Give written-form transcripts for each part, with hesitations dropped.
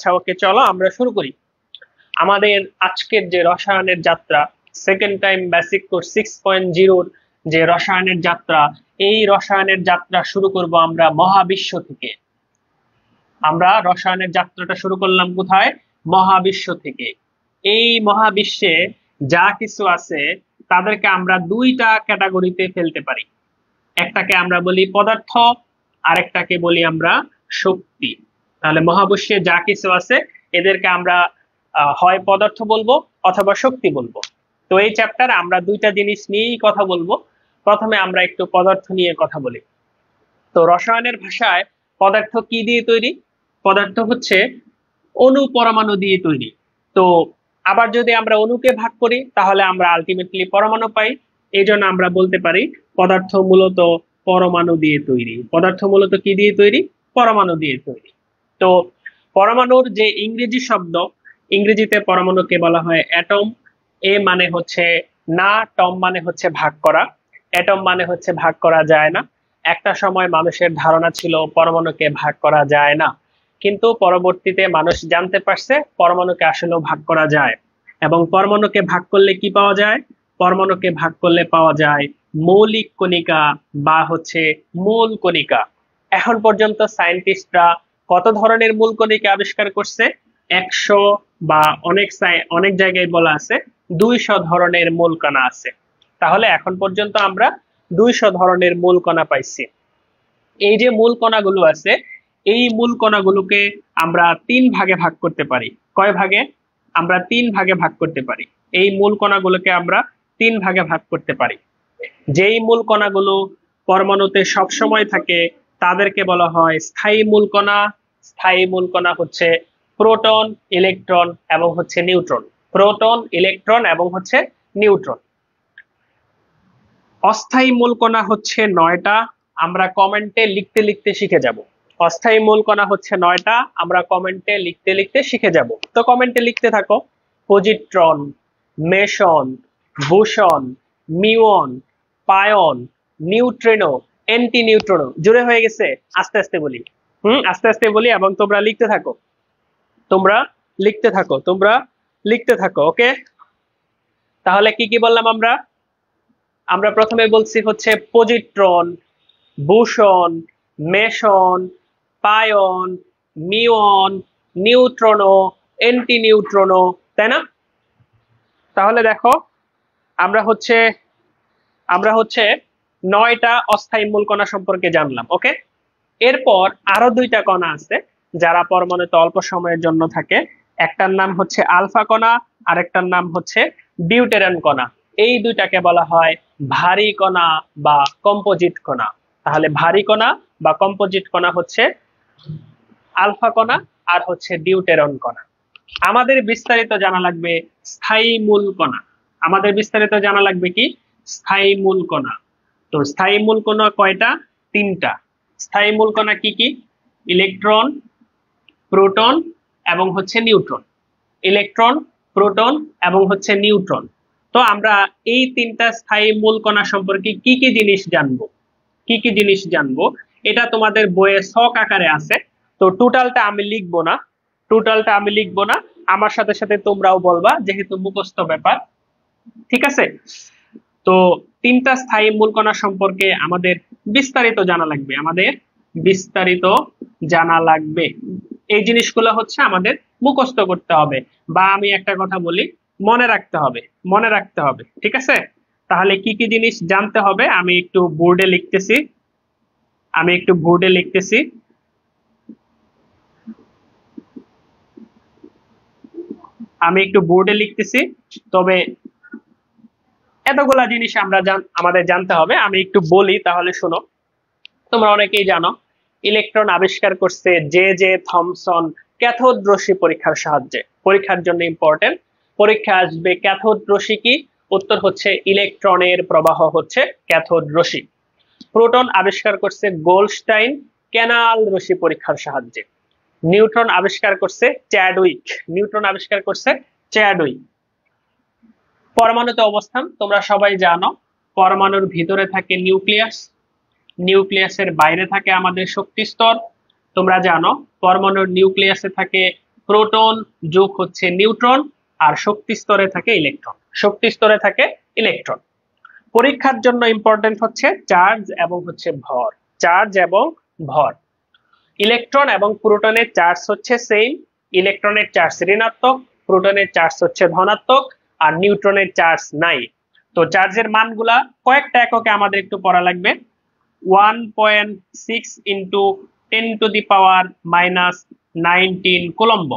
আচ্ছা ওকে, চলো আমরা শুরু করি আমাদের আজকের যে রসায়নের যাত্রা, সেকেন্ড টাইম বেসিক কোর্স 6.0 যে রসায়নের যাত্রা। এই রসায়নের যাত্রা শুরু করব আমরা মহাবিশ্ব থেকে। আমরা রসায়নের যাত্রাটা শুরু করলাম কোথায়? মহাবিশ্ব থেকে। এই মহাবিশ্বে যা কিছু আছে তাদেরকে আমরা দুইটা ক্যাটাগরিতে ফেলতে পারি। একটাকে আমরা বলি পদার্থ, আরেকটাকে বলি আমরা শক্তি। তাহলে মহাবিশ্বে যা কিছু আছে এদেরকে আমরা হয় পদার্থ বলবো অথবা শক্তি বলবো। তো এই চ্যাপ্টারে আমরা দুইটা জিনিস নিয়েই কথা বলবো। প্রথমে আমরা একটু পদার্থ নিয়ে কথা বলি। তো রসায়নের ভাষায় পদার্থ কি দিয়ে তৈরি? পদার্থ হচ্ছে অণু পরমাণু দিয়ে তৈরি। তো আবার যদি আমরা অণুকে ভাগ করি তাহলে আমরা আলটিমেটলি পরমাণু পাই। এই জন্য আমরা বলতে পারি পদার্থ মূলত পরমাণু দিয়ে তৈরি। পদার্থ মূলত কি দিয়ে তৈরি? পরমাণু দিয়ে তৈরি। তো পরমাণুর যে ইংরেজি শব্দ, ইংরেজিতে পরমাণুকে বলা হয় অ্যাটম। এ মানে হচ্ছে না, টম মানে হচ্ছে ভাগ করা। অ্যাটম মানে হচ্ছে ভাগ করা যায় না। একটা সময় মানুষের ধারণা ছিল পরমাণুকে ভাগ করা যায় না, কিন্তু পরবর্তীতে মানুষ জানতে পারছে পরমাণুকে আসলেও ভাগ করা যায়। এবং পরমাণুকে ভাগ করলে কি পাওয়া যায়? পরমাণুকে ভাগ করলে পাওয়া যায় মৌলিক কণিকা বা হচ্ছে মূল কণিকা। এখন পর্যন্ত সায়েন্টিস্টরা কত ধরনের মূল কণিকা আবিষ্কার করছে? 100 বা অনেক জায়গায় বলা আছে 200 ধরনের মূল কণা আছে। তাহলে এখন পর্যন্ত আমরা 200 ধরনের মূল কণা পাইছি। এই যে মূল কণাগুলো আছে, এই মূল কণাগুলোকে আমরা 3 ভাগে ভাগ করতে পারি। কয় ভাগে? আমরা 3 ভাগে ভাগ করতে পারি। এই মূল কণাগুলোকে আমরা 3 ভাগে ভাগ করতে পারি। যেই মূল কণাগুলো পরমাণুতে সব সময় থাকে তাদেরকে বলা হয় স্থায়ী মূল কণা। স্থায়ী মূল কণা হচ্ছে প্রোটন, ইলেকট্রন এবং হচ্ছে নিউট্রন। প্রোটন, ইলেকট্রন এবং হচ্ছে নিউট্রন। অস্থায়ী মূল কণা হচ্ছে 9টা। আমরা কমেন্টে লিখতে লিখতে শিখে যাব। অস্থায়ী মূল কণা হচ্ছে 9টা, আমরা কমেন্টে লিখতে লিখতে শিখে যাব। তো কমেন্টে লিখতে থাকো। Positron, meson, boson, muon, pion, neutrino, anti neutrino. জোরে হয়ে গেছে? আস্তে আস্তে বলি। আস্তে আস্তে বলি এবং তোমরা লিখতে থাকো। তোমরা লিখতে থাকো, তোমরা লিখতে থাকো। ওকে, তাহলে কি কি বললাম আমরা? আমরা প্রথমে বলছি হচ্ছে positron, boson, meson, pion, muon, neutrino, anti neutrino, তাই না? তাহলে দেখো আমরা হচ্ছে 9টা অস্থায়ী মূল কণা সম্পর্কে জানলাম। ওকে, এরপর আরো 2টা কণা আছে যারা পরমাণুতে অল্প সময়ের জন্য থাকে। একটার নাম হচ্ছে আলফা কণা, আর একটার নাম হচ্ছে ডিউটেরন কণা। এই দুইটাকে বলা হয় ভারী কণা বা কম্পোজিট কণা। তাহলে ভারী কণা বা কম্পোজিট কণা হচ্ছে আলফা কণা আর হচ্ছে ডিউটেরন কণা। আমাদের বিস্তারিত জানা লাগবে স্থায়ী মূল কণা। আমাদের বিস্তারিত জানা লাগবে কি? স্থায়ী মূল কণা। তো স্থায়ী মূল কণা কয়টা? 3টা। স্থায়ী মূল কণা কি কি? ইলেকট্রন, প্রোটন এবং হচ্ছে নিউট্রন। ইলেকট্রন, প্রোটন এবং হচ্ছে নিউট্রন। তো আমরা এই 3টা স্থায়ী মূল কণা সম্পর্কে কি কি জিনিস জানবো? কি কি জিনিস জানবো এটা তোমাদের বইয়ে ছক আকারে আছে। তো টোটালটা আমি লিখবো না, টোটালটা আমি লিখবো না। আমার সাথে সাথে তোমরাও বলবা, যেহেতু মুখস্থ ব্যাপার। ঠিক আছে? তো 3টা স্থায়ী মূল কণা সম্পর্কে আমাদের বিস্তারিত জানা লাগবে। আমাদের বিস্তারিত জানা লাগবে। এই জিনিসগুলো হচ্ছে আমাদের মুখস্থ করতে হবে, বা আমি একটা কথা বলি, মনে রাখতে হবে। মনে রাখতে হবে, ঠিক আছে? তাহলে কি কি জিনিস জানতে হবে আমি একটু বোর্ডে লিখতেছি। আমি একটু বোর্ডে লিখতেছি। আমি একটু বোর্ডে লিখতেছি। তবে এতগুলা জিনিস আমাদের জানতে হবে। আমি একটু বলি, তাহলে শোনো। তোমরা অনেকেই জানো ইলেকট্রন আবিষ্কার করছে জে থমসন ক্যাথোড রশ্মি পরীক্ষার সাহায্যে। পরীক্ষার জন্য ইম্পর্টেন্ট। পরীক্ষা আসবে ক্যাথোড রশ্মি কি? উত্তর হচ্ছে ইলেকট্রনের প্রবাহ হচ্ছে ক্যাথোড রশ্মি। প্রোটন আবিষ্কার করছে গোল্ডস্টাইন ক্যানাল রশ্মি পরীক্ষার সাহায্যে। নিউট্রন আবিষ্কার করছে চ্যাডউইক। নিউট্রন আবিষ্কার করছে চ্যাডউইক। পরমাণুতে অবস্থান তোমরা সবাই জানো। পরমাণুর ভিতরে থাকে নিউক্লিয়াস, নিউক্লিয়াসের বাইরে থাকে আমাদের শক্তি স্তর। তোমরা জানো পরমাণুর নিউক্লিয়াসে থাকে প্রোটন যোগ হচ্ছে নিউট্রন, আর শক্তি স্তরে থাকে ইলেকট্রন। শক্তি স্তরে থাকে ইলেকট্রন। পরীক্ষার জন্য ইম্পর্টেন্ট হচ্ছে চার্জ এবং হচ্ছে ভর। চার্জ এবং ভর। ইলেকট্রন এবং প্রোটনের চার্জ হচ্ছে সেম। ইলেকট্রনের চার্জ ঋণাত্মক, প্রোটনের চার্জ হচ্ছে ধনাত্মক, আর নিউট্রনের চার্জ নাই। তো চার্জের মানগুলা কয়েকটা এককে আমাদের একটু পড়া লাগবে। 1.6 ইন্টু 10⁻⁻19 কুলম্ব।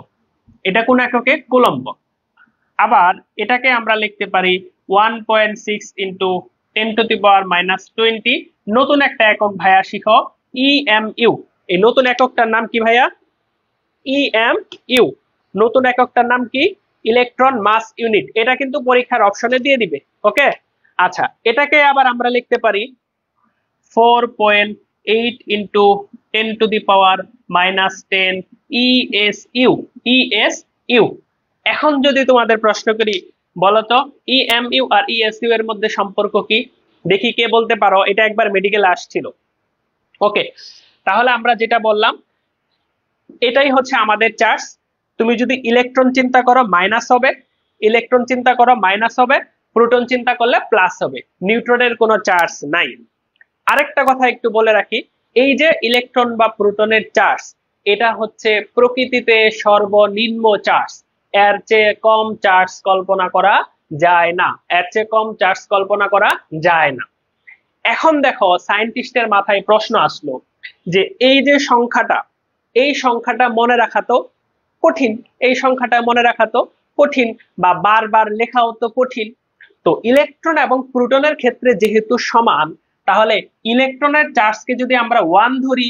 এটা কোন এককে? কুলম্ব। আবার এটাকে আমরা লিখতে পারি 1.6 ইন্টু 10⁻⁻20। নতুন একটা একক ভাইয়া শিখো, ইএমইউ। এই নতুন এককটার নাম কি ভাইয়া? ইএমইউ। নতুন এককটার নাম কি? Electron mass unit. এটা কিন্তু পরীক্ষার অপশনে দিয়ে দিবে। ওকে, আচ্ছা, এটাকে আবার আমরা লিখতে পারি 4.8 ইন্টু 10⁻⁻10 ইএসইউ। ইএসইউ। এখন যদি তোমাদের প্রশ্ন করি, বলতো ইএমইউ আর ইএসইউ এর মধ্যে সম্পর্ক কি? দেখি কে বলতে পারো। এটা একবার মেডিকেলে আসছিল। ওকে, তাহলে আমরা যেটা বললাম এটাই হচ্ছে আমাদের চার্জ। তুমি যদি ইলেকট্রন চিন্তা করো মাইনাস হবে, ইলেকট্রন চিন্তা করো মাইনাস হবে, প্রোটন চিন্তা করলে প্লাস হবে। নিউট্রনের কোনো চার্জ নাই। আরেকটা কথা একটু বলে রাখি, এই যে ইলেকট্রন বা প্রোটনের চার্জ, এটা হচ্ছে প্রকৃতিতে সর্বনিম্ন চার্জ। এর চেয়ে কম চার্জ কল্পনা করা যায় না। এর চেয়ে কম চার্জ কল্পনা করা যায় না। এখন দেখো, সায়েন্টিস্টের মাথায় প্রশ্ন আসলো যে এই যে সংখ্যাটা, এই সংখ্যাটা মনে রাখা তো কঠিন। এই সংখ্যাটা মনে রাখা তো কঠিন, বা বারবার লেখাও তো কঠিন। তো ইলেকট্রন এবং প্রোটনের ক্ষেত্রে যেহেতু সমান, তাহলে ইলেকট্রনের চার্জকে যদি আমরা 1 ধরি,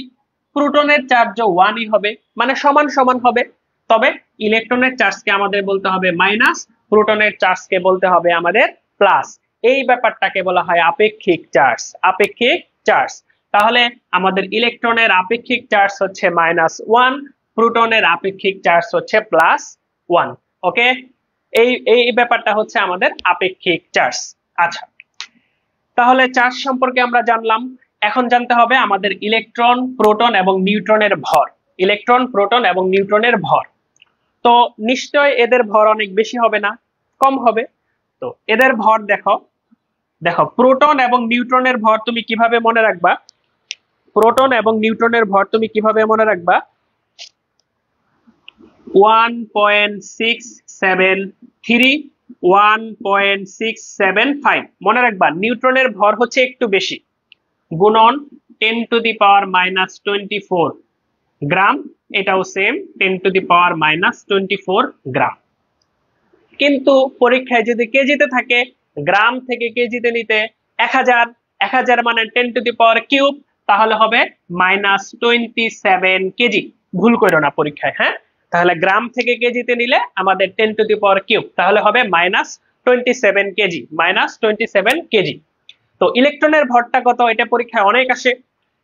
প্রোটনের চার্জও 1ই হবে, মানে সমান সমান হবে। তবে ইলেকট্রনের চার্জকে আমাদের বলতে হবে মাইনাস, প্রোটনের চার্জকে বলতে হবে আমাদের প্লাস। এই ব্যাপারটাকে বলা হয় আপেক্ষিক চার্জ। আপেক্ষিক চার্জ। তাহলে আমাদের ইলেকট্রনের আপেক্ষিক চার্জ হচ্ছে -1, প্রোটনের আপেক্ষিক চার্জ হচ্ছে +1। ওকে, এই এই ব্যাপারটা হচ্ছে আমাদের আপেক্ষিক চার্জ। আচ্ছা, তাহলে চার্জ সম্পর্কে আমরা জানলাম। এখন জানতে হবে আমাদের ইলেকট্রন, প্রোটন এবং নিউট্রনের ভর। ইলেকট্রন, প্রোটন এবং নিউট্রনের ভর। তো নিশ্চয় এদের ভর অনেক বেশি হবে না, কম হবে। তো এদের ভর দেখো, দেখো প্রোটন এবং নিউট্রনের ভর তুমি কিভাবে মনে রাখবা? প্রোটন এবং নিউট্রনের ভর তুমি কিভাবে মনে রাখবা? 1.673, 1.675 মনে রাখবা। নিউট্রনের ভর হচ্ছে একটু বেশি, গুণন 10⁻⁻24 গ্রাম। এটাও সেম 10⁻⁻24 গ্রাম। কিন্তু পরীক্ষায় যদি কেজিতে থাকে, গ্রাম থেকে কেজিতে নিতে 1000, 1000 মানে 10⁻³ তাহলে হবে -27 কেজি। ভুল করো না পরীক্ষায়, হ্যাঁ? তাহলে গ্রাম থেকে কেজিতে নিলে আমাদের 10⁻³ তাহলে হবে -27 কেজি। -27 কেজি। তো ইলেকট্রনের ভরটা কত? এটা পরীক্ষায় অনেক আসে।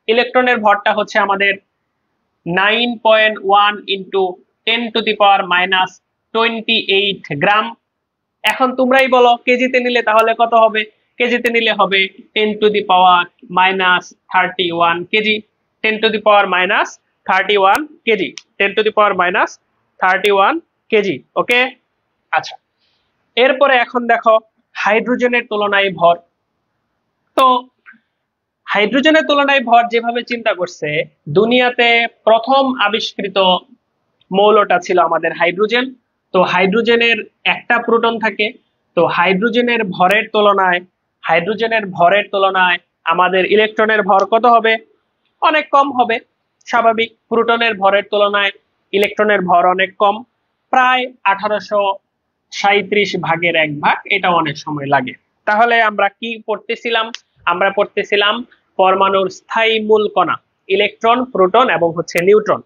ইলেকট্রনের ভরটা হচ্ছে আমাদের 9.1 ইন্টু 10⁻⁻28 গ্রাম। এখন তোমরাই বলো কেজিতে নিলে তাহলে কত হবে? কেজিতে নিলে হবে 10⁻⁻31 কেজি। 10⁻⁻31 কেজি। 10⁻⁻31 কেজি। ওকে, আচ্ছা, এরপরে এখন দেখো হাইড্রোজেনের তুলনায় ভর। তো হাইড্রোজেনের তুলনায় ভর যেভাবে চিন্তা করছে, দুনিয়াতে প্রথম আবিষ্কৃত মৌলটা ছিল আমাদের হাইড্রোজেন। তো হাইড্রোজেনের একটা প্রোটন থাকে। তো হাইড্রোজেনের ভরের তুলনায় আমাদের ইলেকট্রনের ভর কত হবে? অনেক কম হবে। স্বাভাবিক, প্রোটনের ভরের তুলনায় ইলেকট্রনের ভর অনেক কম, প্রায় 1837 ভাগের 1 ভাগ। এটা অনেক সময় লাগে। তাহলে আমরা কি পড়তেছিলাম? আমরা পড়তেছিলাম পরমাণুর স্থায়ী মূল কণা, ইলেকট্রন, প্রোটন এবং হচ্ছে নিউট্রন।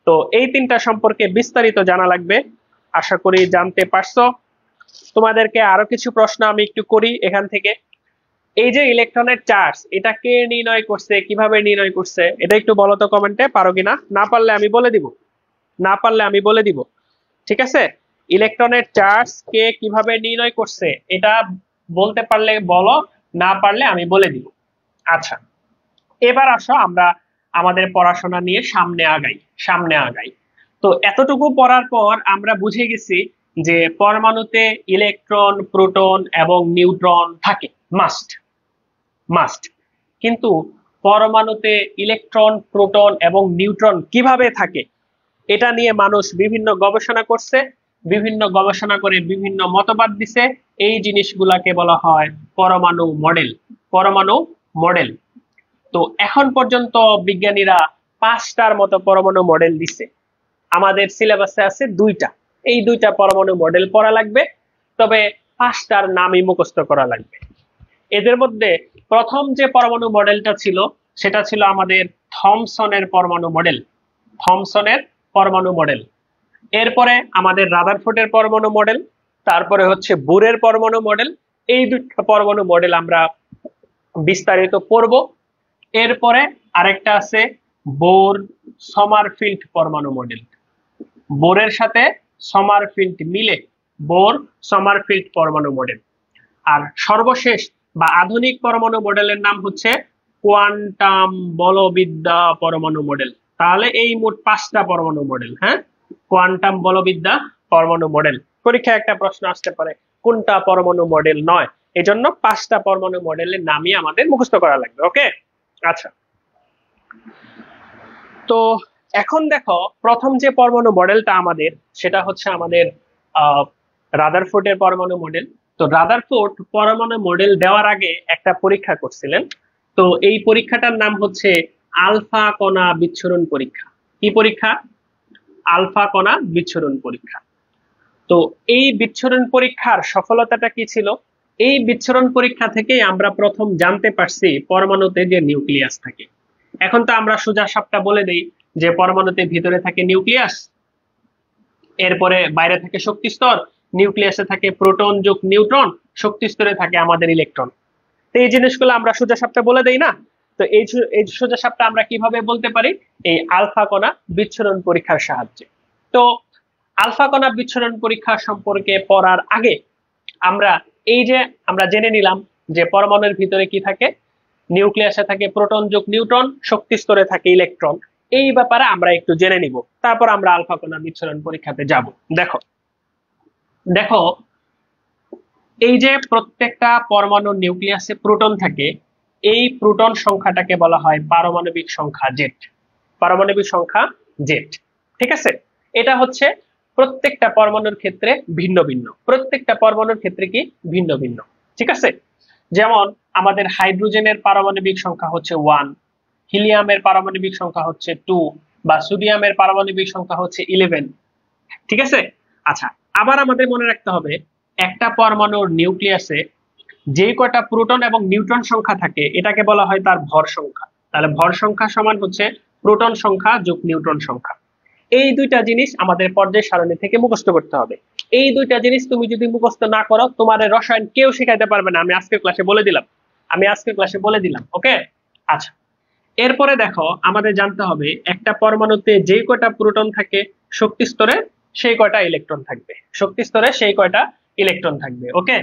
তো এই তিনটা সম্পর্কে বিস্তারিত জানা লাগবে। আশা করি জানতে পারছো। তোমাদেরকে আরো কিছু প্রশ্ন আমি একটু করি এখান থেকে। এই যে ইলেকট্রনের চার্জ, এটা কে নির্ণয় করছে, কিভাবে নির্ণয় করছে? এটা একটু বলো তো কমেন্টে, পারো কিনা। না পারলে আমি বলে দিব। ঠিক আছে, ইলেকট্রনের চার্জ কে কিভাবে নির্ণয় করছে এটা বলতে পারলে বলো, না পারলে আমি বলে দিব। আচ্ছা, এবার আসো আমরা আমাদের পড়াশোনা নিয়ে সামনে আগাই। তো এতটুকু পড়ার পর আমরা বুঝে গেছি যে পরমাণুতে ইলেকট্রন, প্রোটন এবং নিউট্রন থাকে, মাস্ট মাস্ট। কিন্তু পরমাণুতে ইলেকট্রন, প্রোটন এবং নিউট্রন কিভাবে থাকে এটা নিয়ে মানুষ বিভিন্ন গবেষণা করছে, বিভিন্ন গবেষণা করে বিভিন্ন মতবাদ দিছে। এই জিনিসগুলাকে বলা হয় পরমাণু মডেল। পরমাণু মডেল। তো এখন পর্যন্ত বিজ্ঞানীরা 5টার মতো পরমাণু মডেল দিছে। আমাদের সিলেবাসে আছে 2টা। এই 2টা পরমাণু মডেল পড়া লাগবে, তবে 5টার নামই মুখস্থ করা লাগবে। এদের মধ্যে প্রথম যে পরমাণু মডেলটা ছিল সেটা ছিল আমাদের থমসনের পরমাণু মডেল। থমসনের পরমাণু মডেল। এরপরে আমাদের রাদারফোর্ডের পরমাণু মডেল, তারপরে হচ্ছে বুরের পরমাণু মডেল। এই 2টা পরমাণু মডেল আমরা বিস্তারিত পড়ব। এরপরে আরেকটা আছে বোর সমারফিল্ড পরমাণু মডেল। বোরের সাথে সমারফিল্ড মিলে বোর সমারফিল্ড পরমাণু মডেল। আর সর্বশেষ বা আধুনিক পরমাণু মডেলের নাম হচ্ছে কোয়ান্টাম বলবিদ্যা পরমাণু মডেল। তাহলে এই মোট 5টা পরমাণু মডেল। হ্যাঁ, কোয়ান্টাম বলবিদ্যা পরমাণু মডেল। পরীক্ষায় একটা প্রশ্ন আসতে পারে কোনটা পরমাণু মডেল নয়, এজন্য 5টা পরমাণু মডেলের নামই আমাদের মুখস্থ করা লাগবে। ওকে, আচ্ছা। তো এখন দেখো প্রথম যে পরমাণু মডেলটা আমাদের, সেটা হচ্ছে আমাদের রাদারফোর্ডের পরমাণু মডেল। তো রাদারফোর্ড পরমাণু মডেল দেওয়ার আগে একটা পরীক্ষা করছিলেন। তো এই পরীক্ষাটার নাম হচ্ছে আলফা কণা বিচ্ছুরণ পরীক্ষা। কি পরীক্ষা? আলফা কণা বিচ্ছুরণ পরীক্ষা। তো এই বিচ্ছুরণ পরীক্ষার সফলতাটা কি ছিল? এই বিচ্ছুরণ পরীক্ষা থেকেই আমরা প্রথম জানতে পারছি পরমাণুতে যে নিউক্লিয়াস থাকে। এখন তো আমরা সোজা সাপটা বলে দেই যে পরমাণুতে ভিতরে থাকে নিউক্লিয়াস, এরপরে বাইরে থাকে শক্তি স্তর, নিউক্লিয়াসে থাকে প্রোটন যোগ নিউট্রন, শক্তি স্তরে থাকে আমাদের ইলেকট্রন। তো এই জিনিসগুলো আমরা সোজা সাপটা বলে দেই না? তো এই সোজা সাপটা আমরা কিভাবে বলতে পারি? এই আলফা কণা বিচ্ছুরণ পরীক্ষার সাহায্যে। তো আলফা কণা বিচ্ছুরণ পরীক্ষা সম্পর্কে পড়ার আগে আমরা জেনে নিলাম যে পরমাণুর ভিতরে কি থাকে, নিউক্লিয়াসে থাকে প্রোটন যোগ নিউট্রন, শক্তি স্তরে থাকে ইলেকট্রন। এই ব্যাপারে আমরা একটু জেনে নিব, তারপর আমরা আলফা কণা বিচ্ছুরণ পরীক্ষাতে যাব। দেখো দেখো এই যে প্রত্যেকটা পরমাণুর নিউক্লিয়াসে প্রোটন থাকে, এই প্রোটন সংখ্যাটাকে বলা হয় পারমাণবিক সংখ্যা জেড। পারমাণবিক সংখ্যা জেড, ঠিক আছে? এটা হচ্ছে প্রত্যেকটা পরমাণুর ক্ষেত্রে ভিন্ন ভিন্ন। প্রত্যেকটা পরমাণুর ক্ষেত্রে কি ভিন্ন ভিন্ন, ঠিক আছে? যেমন আমাদের হাইড্রোজেনের পারমাণবিক সংখ্যা হচ্ছে 1, হিলিয়ামের পারমাণবিক সংখ্যা হচ্ছে 2, বা সোডিয়ামের পারমাণবিক সংখ্যা হচ্ছে 11, ঠিক আছে? আচ্ছা, আবার আমাদের মনে রাখতে হবে একটা পরমাণুর নিউক্লিয়াসে যে কয়টা প্রোটন এবং নিউট্রন সংখ্যা থাকে এটাকে বলা হয় তার ভর সংখ্যা। তাহলে ভর সংখ্যা সমান হচ্ছে প্রোটন সংখ্যা যোগ নিউট্রন সংখ্যা। এই 2টা জিনিস আমাদের পর্যায় সারণী থেকে মুখস্থ করতে হবে। এই 2টা জিনিস তুমি যদি মুখস্থ না করো তোমার রসায়ন কেউ শেখাইতে পারবে না। আমি আজকের ক্লাসে বলে দিলাম। ওকে, আচ্ছা। এরপরে দেখো আমাদের জানতে হবে একটা পরমাণুতে যে কয়টা প্রোটন থাকে শক্তি স্তরে সেই কয়টা ইলেকট্রন থাকবে। শক্তি স্তরে সেই কয়টা ইলেকট্রন থাকবে। ওকে,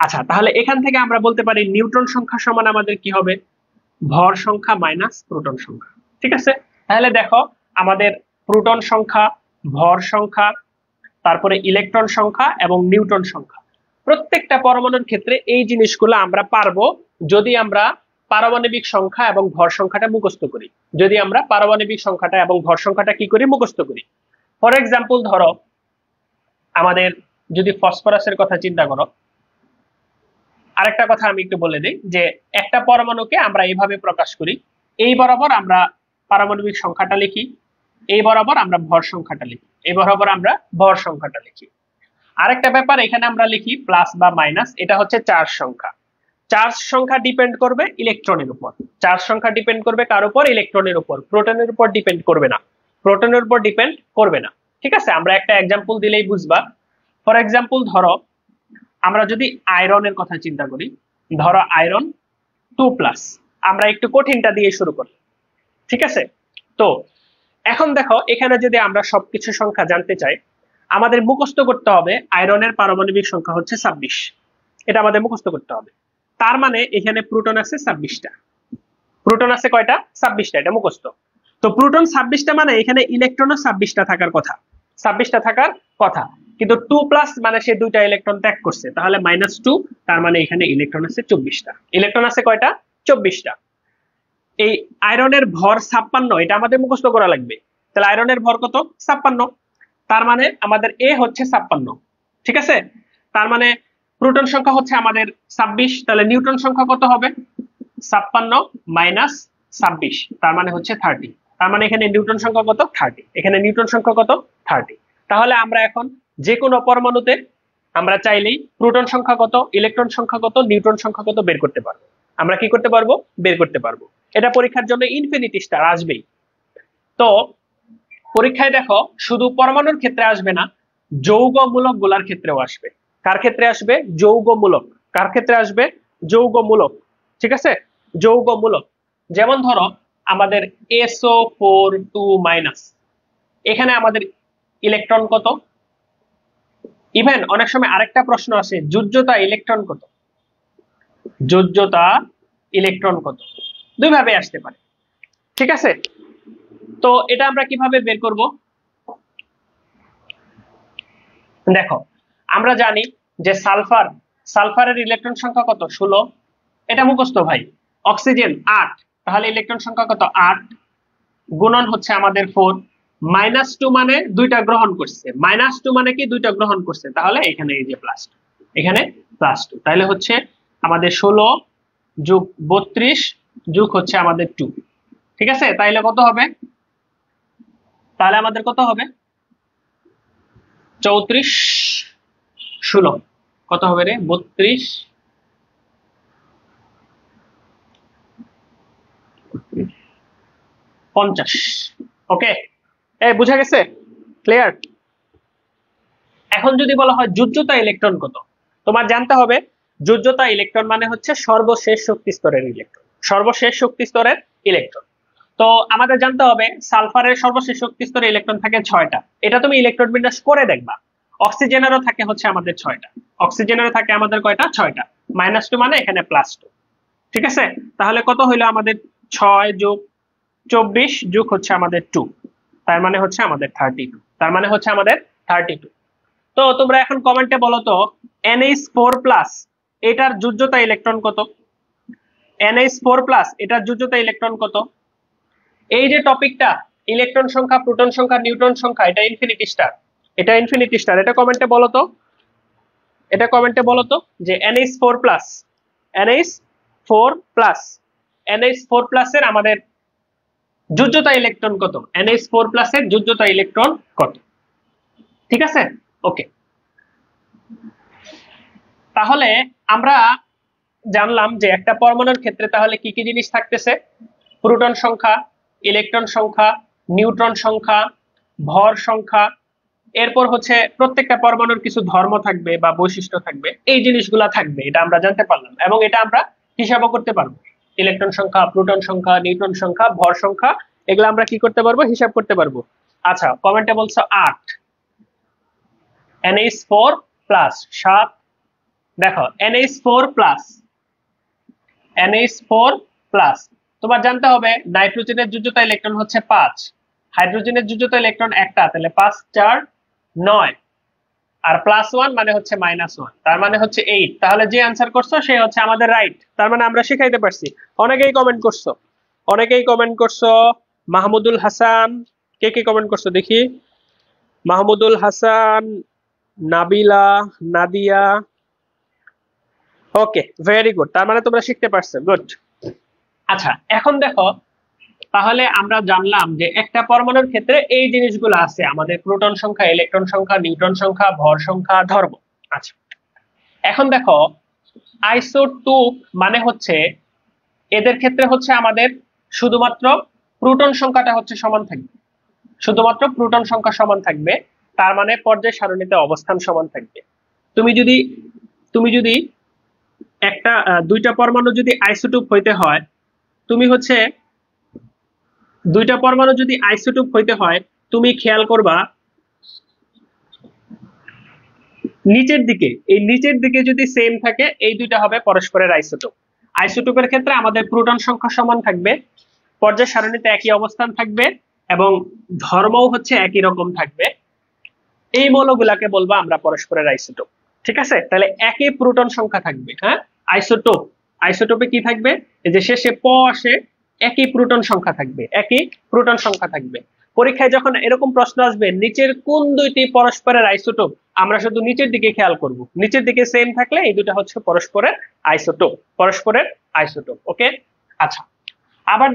আচ্ছা। তাহলে এখান থেকে আমরা বলতে পারি নিউট্রন সংখ্যা সমান আমাদের কি হবে? ভর সংখ্যা মাইনাস প্রোটন সংখ্যা, ঠিক আছে? তাহলে দেখো আমাদের প্রোটন সংখ্যা, ভর সংখ্যা, তারপরে ইলেকট্রন সংখ্যা এবং নিউট্রন সংখ্যা, প্রত্যেকটা পরমাণুর ক্ষেত্রে এই জিনিসগুলো আমরা পারবো যদি আমরা পারমাণবিক সংখ্যা এবং ভর সংখ্যাটা মুখস্থ করি। যদি আমরা পারমাণবিক সংখ্যাটা এবং ভর সংখ্যাটা কি করি? মুখস্থ করি। ফর এক্সাম্পল ধরো আমাদের যদি ফসফরাসের কথা চিন্তা করো, আরেকটা কথা আমি একটু বলে দিই যে একটা পরমাণুকে আমরা এইভাবে প্রকাশ করি, এই বরাবর আমরা পারমাণবিক সংখ্যাটা লিখি, এই বরাবর আমরা ভর সংখ্যাটা লিখি, এই বরাবর আমরা ভর সংখ্যাটা লিখি। আরেকটা ব্যাপার, এখানে আমরা লিখি প্লাস বা মাইনাস, এটা হচ্ছে চার্জ সংখ্যা। চার্জ সংখ্যা ডিপেন্ড করবে ইলেকট্রনের উপর। চার্জ সংখ্যা ডিপেন্ড করবে কার উপর? ইলেকট্রনের উপর। প্রোটনের উপর ডিপেন্ড করবে না। প্রোটনের উপর ডিপেন্ড করবে না, ঠিক আছে? আমরা একটা এক্সাম্পল দিলেই বুঝবা। ফর এক্সাম্পল ধরো আমরা যদি আয়রনের কথা চিন্তা করি, ধরো আয়রন 2+, আমরা একটু কঠিনটা দিয়ে শুরু করি, ঠিক আছে? তো এখন দেখো এখানে যদি আমরা সবকিছু সংখ্যা জানতে চাই, আমাদের মুখস্থ করতে হবে আয়রনের পারমাণবিক সংখ্যা হচ্ছে 26। এটা আমাদের মুখস্থ করতে হবে। তার মানে এখানে প্রোটন আছে 26টা। প্রোটন আছে কয়টা? 26টা। এটা মুখস্থ। তো প্রোটন 26টা মানে এখানে ইলেকট্রনও 26টা থাকার কথা, 26টা থাকার কথা, কিন্তু 2+ মানে সে দুইটা ইলেকট্রন ত্যাগ করছে, তাহলে -2, তার মানে এখানে ইলেকট্রন আছে 24টা। ইলেকট্রন আছে কয়টা? 24টা। এই আয়রনের ভর 56, এটা আমাদের মুখস্থ করা লাগবে। তাহলে আয়রনের ভর কত? 56। তার মানে আমাদের এ হচ্ছে 56, ঠিক আছে? তার মানে প্রোটন সংখ্যা হচ্ছে আমাদের 26, তাহলে নিউট্রন সংখ্যা কত হবে? 56 - 26, তার মানে হচ্ছে 30। তার মানে এখানে নিউট্রন সংখ্যা কত? 30। এখানে নিউট্রন সংখ্যা কত? 30। তাহলে আমরা এখন যে কোনো পরমাণুতে আমরা চাইলেই প্রোটন সংখ্যা কত, ইলেকট্রন সংখ্যা কত, নিউট্রন সংখ্যা কত বের করতে পারবো। আমরা কি করতে পারবো? বের করতে পারবো। এটা পরীক্ষার জন্য ইনফিনিটি স্টার আসবেই। তো পরীক্ষায় দেখো শুধু পরমাণুর ক্ষেত্রে আসবে না, যৌগমূলক গুলার ক্ষেত্রেও আসবে। কার ক্ষেত্রে আসবে? যৌগমূলক। কার ক্ষেত্রে আসবে? যৌগমূলক, ঠিক আছে? যৌগমূলক। যেমন ধরো আমাদের SO4 2-, এখানে আমাদের ইলেকট্রন কত? ইভেন অনেক সময় আরেকটা প্রশ্ন আসে, যোজ্যতা ইলেকট্রন কত? যোজ্যতা ইলেকট্রন কত? দুই ভাবে আসতে পারে, ঠিক আছে? তো এটা আমরা কিভাবে বের করব? দেখো আমরা জানি যে সালফারের ইলেকট্রন সংখ্যা কত? 16, এটা মুখস্থ ভাই। অক্সিজেন 8, তাহলে ইলেকট্রন সংখ্যা কত? 8 গুণন হচ্ছে আমাদের 4, -2 মানে দুইটা গ্রহণ করছে, -2 মানে কি? দুইটা গ্রহণ করছে, তাহলে এখানে এই যে +2, এখানে +2, তাহলে হচ্ছে আমাদের 16 + 32 যোগ হচ্ছে আমাদের 2, ঠিক আছে? তাইলে কত হবে? তাহলে আমাদের কত হবে? 34 16 কত হবে রে? 32 50। ওকে, বুঝা গেছে? ক্লিয়ার? এখন যদি বলা হয় যোজ্যতা ইলেকট্রন কত, তোমার জানতে হবে যোজ্যতা ইলেকট্রন মানে হচ্ছে সর্বশেষ শক্তি স্তরের ইলেকট্রন, সর্বশেষ শক্তি স্তরের ইলেকট্রন। তো আমাদের জানতে হবে সালফারের সর্বশেষ শক্তি স্তরে ইলেকট্রন থাকে 6টা, এটা তুমি ইলেকট্রন বিন্যাস করে দেখবা। অক্সিজেনেরও থাকে হচ্ছে আমাদের 6টা, অক্সিজেনেরও থাকে আমাদের কয়টা? 6টা। -2 মানে এখানে +2, ঠিক আছে? তাহলে কত হইলো আমাদের? 6 + 24 যোগ হচ্ছে আমাদের 2, তার মানে হচ্ছে আমাদের 32, তার মানে হচ্ছে আমাদের 32। তো তোমরা এখন কমেন্টে বলো তো NH4+ এটার যোজ্যতা ইলেকট্রন কত? NH4+ এটার যোজ্যতা ইলেকট্রন কত? এই যে টপিকটা ইলেকট্রন সংখ্যা, প্রোটন সংখ্যা, নিউট্রন সংখ্যা, এটা ইনফিনিটি স্টার, এটা ইনফিনিটি স্টার। এটা কমেন্টে বলো তো, এটা কমেন্টে বলো তো যে NH4+, NH4+, NH4+ এর আমাদের যোজ্যতা ইলেকট্রন কত? NH4+ এর যোজ্যতা ইলেকট্রন কত? ঠিক আছে? ওকে, তাহলে আমরা জানলাম যে একটা পরমাণুর ক্ষেত্রে তাহলে কি কি জিনিস থাকতেছে? প্রোটন সংখ্যা, ইলেকট্রন সংখ্যা, নিউট্রন সংখ্যা, ভর সংখ্যা, এরপর হচ্ছে প্রত্যেকটা পরমাণুর কিছু ধর্ম থাকবে বা বৈশিষ্ট্য থাকবে, এই জিনিসগুলা থাকবে, এটা আমরা জানতে পারলাম এবং এটা আমরা হিসাবও করতে পারবো। ইলেকট্রন সংখ্যা, প্রোটন সংখ্যা, নিউট্রন সংখ্যা, ভর সংখ্যা, এগুলো আমরা কি করতে পারবো? হিসাব করতে পারবো। আচ্ছা, কমেন্টে বলছো 8, NH4+, 7। দেখো NH4+, তোমার জানতে হবে নাইট্রোজেনের যোজ্যতা ইলেকট্রন হচ্ছে 5, হাইড্রোজেনের যোজ্যতা ইলেকট্রন একটা, তাহলে 5 4 9, আর +1 মানে হচ্ছে -1, তার মানে হচ্ছে 8। তাহলে যে आंसर করছো সে হচ্ছে আমাদের রাইট, তার মানে আমরা শিখাইতে পারছি। অনেকেই কমেন্ট করছো, অনেকেই কমেন্ট করছো। মাহমুদুল হাসান, কে কে কমেন্ট করছো দেখি? মাহমুদুল হাসান, নাবিলা, নাদিয়া, ওকে, ভেরি গুড, তার মানে তোমরা শিখতে পারছো, গুড। আচ্ছা, এখন দেখো তাহলে আমরা জানলাম যে একটা পরমাণুর ক্ষেত্রে এই জিনিসগুলো আছে, আমাদের প্রোটন সংখ্যা, ইলেকট্রন সংখ্যা, নিউট্রন সংখ্যা, ভর সংখ্যা, ধর্ম। আচ্ছা, এখন দেখো আইসোটোপ মানে হচ্ছে এদের ক্ষেত্রে হচ্ছে আমাদের শুধুমাত্র প্রোটন সংখ্যাটা হচ্ছে সমান থাকবে, শুধুমাত্র প্রোটন সংখ্যা সমান থাকবে, তার মানে পর্যায় সারণীতে অবস্থান সমান থাকবে। তুমি যদি একটা দুইটা পরমাণু যদি আইসোটোপ হইতে হয়, তুমি হচ্ছে দুইটা পরমাণু যদি আইসোটোপ হইতে হয়, তুমি খেয়াল করবা নিচের দিকে, এই নিচের দিকে যদি সেম থাকে এই দুইটা হবে পরস্পরের আইসোটোপ। আইসোটোপের ক্ষেত্রে আমাদের প্রোটন সংখ্যা সমান থাকবে, পর্যায় সারণীতে একই অবস্থান থাকবে এবং ধর্মও হচ্ছে একই রকম থাকবে, এই মৌলগুলাকে বলবো আমরা পরস্পরের আইসোটোপ। ঠিক আছে, তাহলে একই প্রোটন সংখ্যা থাকবে। হ্যাঁ, আইসোটোপ, আইসোটোপে কি থাকবে, এই যে শেষে প আসে, একই প্রোটন সংখ্যা থাকবে, একই প্রোটন সংখ্যা থাকবে। পরীক্ষায় যখন এরকম প্রশ্ন আসবে নিচের কোন দুইটি পরস্পরের আইসোটোপ, আমরা শুধু নিচের দিকে খেয়াল করব, নিচের দিকে সেম থাকলে এই দুটো হচ্ছে পরস্পরের আইসোটোপ, পরস্পরের আইসোটোপ। ওকে, আচ্ছা আবার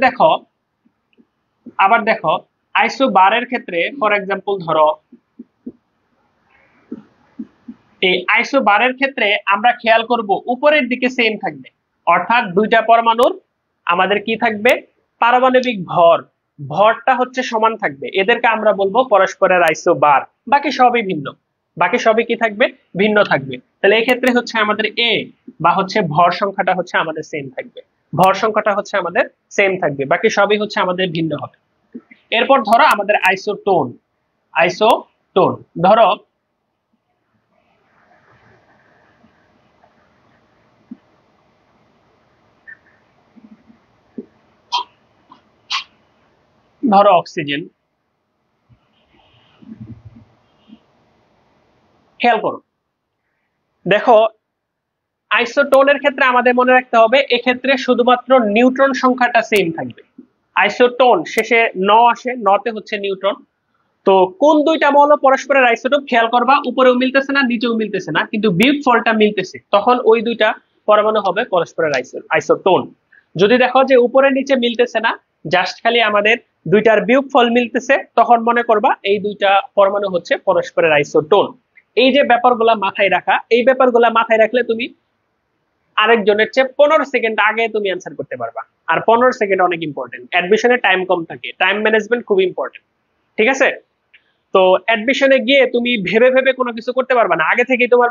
দেখো আইসোবারের ক্ষেত্রে ফর এক্সাম্পল ধরো এই আইসোবারের ক্ষেত্রে আমরা খেয়াল করব উপরের দিকে সেম থাকবে, অর্থাৎ দুইটা পরমাণুর আমাদের কি থাকবে, পারমাণবিক ভরটা হচ্ছে সমান থাকবে, এদেরকে আমরা বলবো পরস্পরের আইসোবার। বাকি সবই ভিন্ন, বাকি সবই কি থাকবে, ভিন্ন থাকবে। তাহলে এই ক্ষেত্রে হচ্ছে আমাদের এ বা হচ্ছে ভর সংখ্যাটা হচ্ছে আমাদের সেম থাকবে, ভর সংখ্যাটা হচ্ছে আমাদের সেম থাকবে, বাকি সবই হচ্ছে আমাদের ভিন্ন হবে। এরপর ধরো আমাদের আইসোটোন, আইসোটোন ধরো অক্সিজেন, খেয়াল করো, দেখো আইসোটোনের ক্ষেত্রে আমাদের মনে রাখতে হবে এক্ষেত্রে শুধুমাত্র নিউট্রন সংখ্যাটা সেম থাকবে। আইসোটোন শেষে ন আসে, নতে হচ্ছে নিউট্রন। তো কোন দুইটা মৌল পরস্পরের আইসোটোপ খেয়াল করবা, উপরেও মিলতেছে না নিচেও মিলতেছে না, কিন্তু বিয়োগফলটা মিলতেছে, তখন ওই দুইটা পরমাণু হবে পরস্পরের আইসোটোন। যদি দেখো যে উপরে নিচে মিলতেছে না, জাস্ট খালি আমাদের দুইটার বিয়োগফল মিলতেছে, তখন মনে করবা এই দুইটা পরমাণু হচ্ছে পরস্পরের আইসোটোন। এই যে ব্যাপারগুলা মাথায় রাখা, এই ব্যাপারগুলা মাথায় রাখলে তুমি আরেকজনের চেয়ে 15 সেকেন্ড আগে তুমি অ্যান্সার করতে পারবা। আর 15 সেকেন্ড অনেক ইম্পর্টেন্ট, অ্যাডমিশনে টাইম কম থাকে, টাইম ম্যানেজমেন্ট খুব ইম্পর্টেন্ট। ঠিক আছে, তো অ্যাডমিশনে গিয়ে তুমি ভেবে ভেবে কোনো কিছু করতে পারবে না, আগে থেকেই তোমার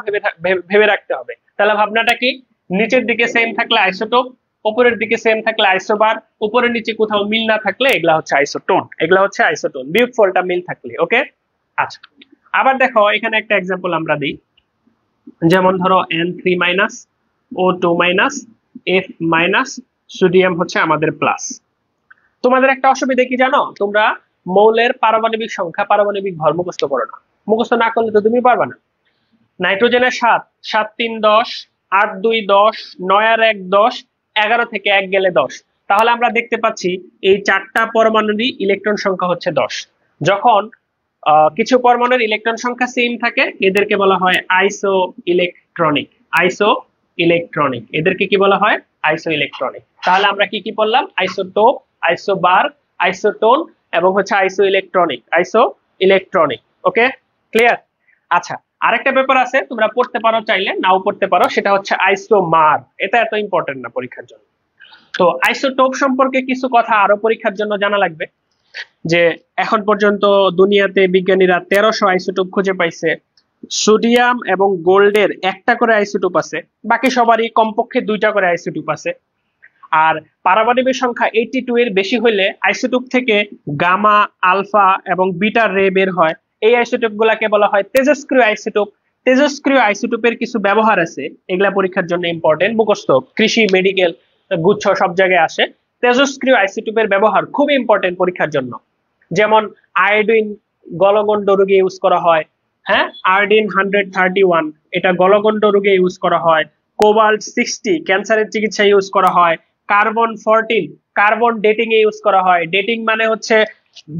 ভেবে রাখতে হবে। তাহলে ভাবনাটা কি, নিচের দিকে সেম থাকলে আইসোটোপ, উপরের দিকে সেম থাকলে আইসোবার, উপরের নিচে কোথাও মিল না থাকলে এগুলা হচ্ছে আইসোটোন, এগুলা হচ্ছে আইসোটোন, বিয়োগফলটা মিল থাকলে। ওকে, আচ্ছা আবার দেখো এখানে একটা এক্সাম্পল আমরা দিই, যেমন ধরো N3- O2- F- সোডিয়াম হচ্ছে আমাদের প্লাস। তোমাদের একটা অসুবিধা কি জানো, তোমরা মৌলের পারমাণবিক সংখ্যা, পারমাণবিক ভর মুখস্থ করো না, মুখস্থ না করলে তো তুমি পারবা না। নাইট্রোজেনের 7, 7 3 10, 8 2 10, 9 আর 1 10, 11 থেকে 1 গেলে 10। তাহলে আমরা দেখতে পাচ্ছি এই চারটা পরমাণুরই ইলেকট্রন সংখ্যা হচ্ছে 10। যখন কিছু পরমাণুর ইলেকট্রন সংখ্যা সেম থাকে এদেরকে বলা হয় আইসো ইলেকট্রনিক, আইসো ইলেকট্রনিক, এদেরকে কি বলা হয়, আইসো ইলেকট্রনিক। তাহলে আমরা কি কি পড়লাম, আইসোটোপ, আইসোবার, আইসোটোন এবং হচ্ছে আইসো ইলেকট্রনিক, আইসো ইলেকট্রনিক। ওকে, ক্লিয়ার? আচ্ছা আরেকটা ব্যাপার আছে, তোমরা পড়তে পারো চাইলে, নাও পড়তে পারো, সেটা হচ্ছে আইসোমার। এটা এত ইম্পর্টেন্ট না পরীক্ষার জন্য। তো আইসোটোপ সম্পর্কে কিছু কথা আরো পরীক্ষার জন্য জানা লাগবে, যে এখন পর্যন্ত দুনিয়াতে বিজ্ঞানীরা 1300 আইসোটোপ খুঁজে পাইছে। সোডিয়াম এবং গোল্ডের একটা করে আইসোটোপ আছে, বাকি সবারই কমপক্ষে দুইটা করে আইসোটোপ আছে। আর পারমাণবিক সংখ্যা 82 এর বেশি হলে আইসোটোপ থেকে গামা, আলফা এবং বিটা রে বের হয়। এই আইসোটোপ গুলাকে বলা হয় তেজস্ক্রিয় আইসোটোপ। তেজস্ক্রিয় আইসোটোপের কিছু ব্যবহার আছে, এগুলা পরীক্ষার জন্য ইম্পর্টেন্ট, মুখস্থ, কৃষি, মেডিকেল, গুচ্ছ সব জায়গায় আসে। তেজস্ক্রিয় আইসোটোপের ব্যবহার খুব ইম্পর্টেন্ট পরীক্ষার জন্য। যেমন আয়োডিন গলগণ্ড রোগে ইউজ করা হয়, হ্যাঁ, আয়োডিন 131 এটা গলগণ্ড রোগে ইউজ করা হয়। কোবাল্ট 60 ক্যান্সারের চিকিৎসায় ইউজ করা হয়। কার্বন 14 কার্বন ডেটিং এ ইউজ করা হয়, ডেটিং মানে হচ্ছে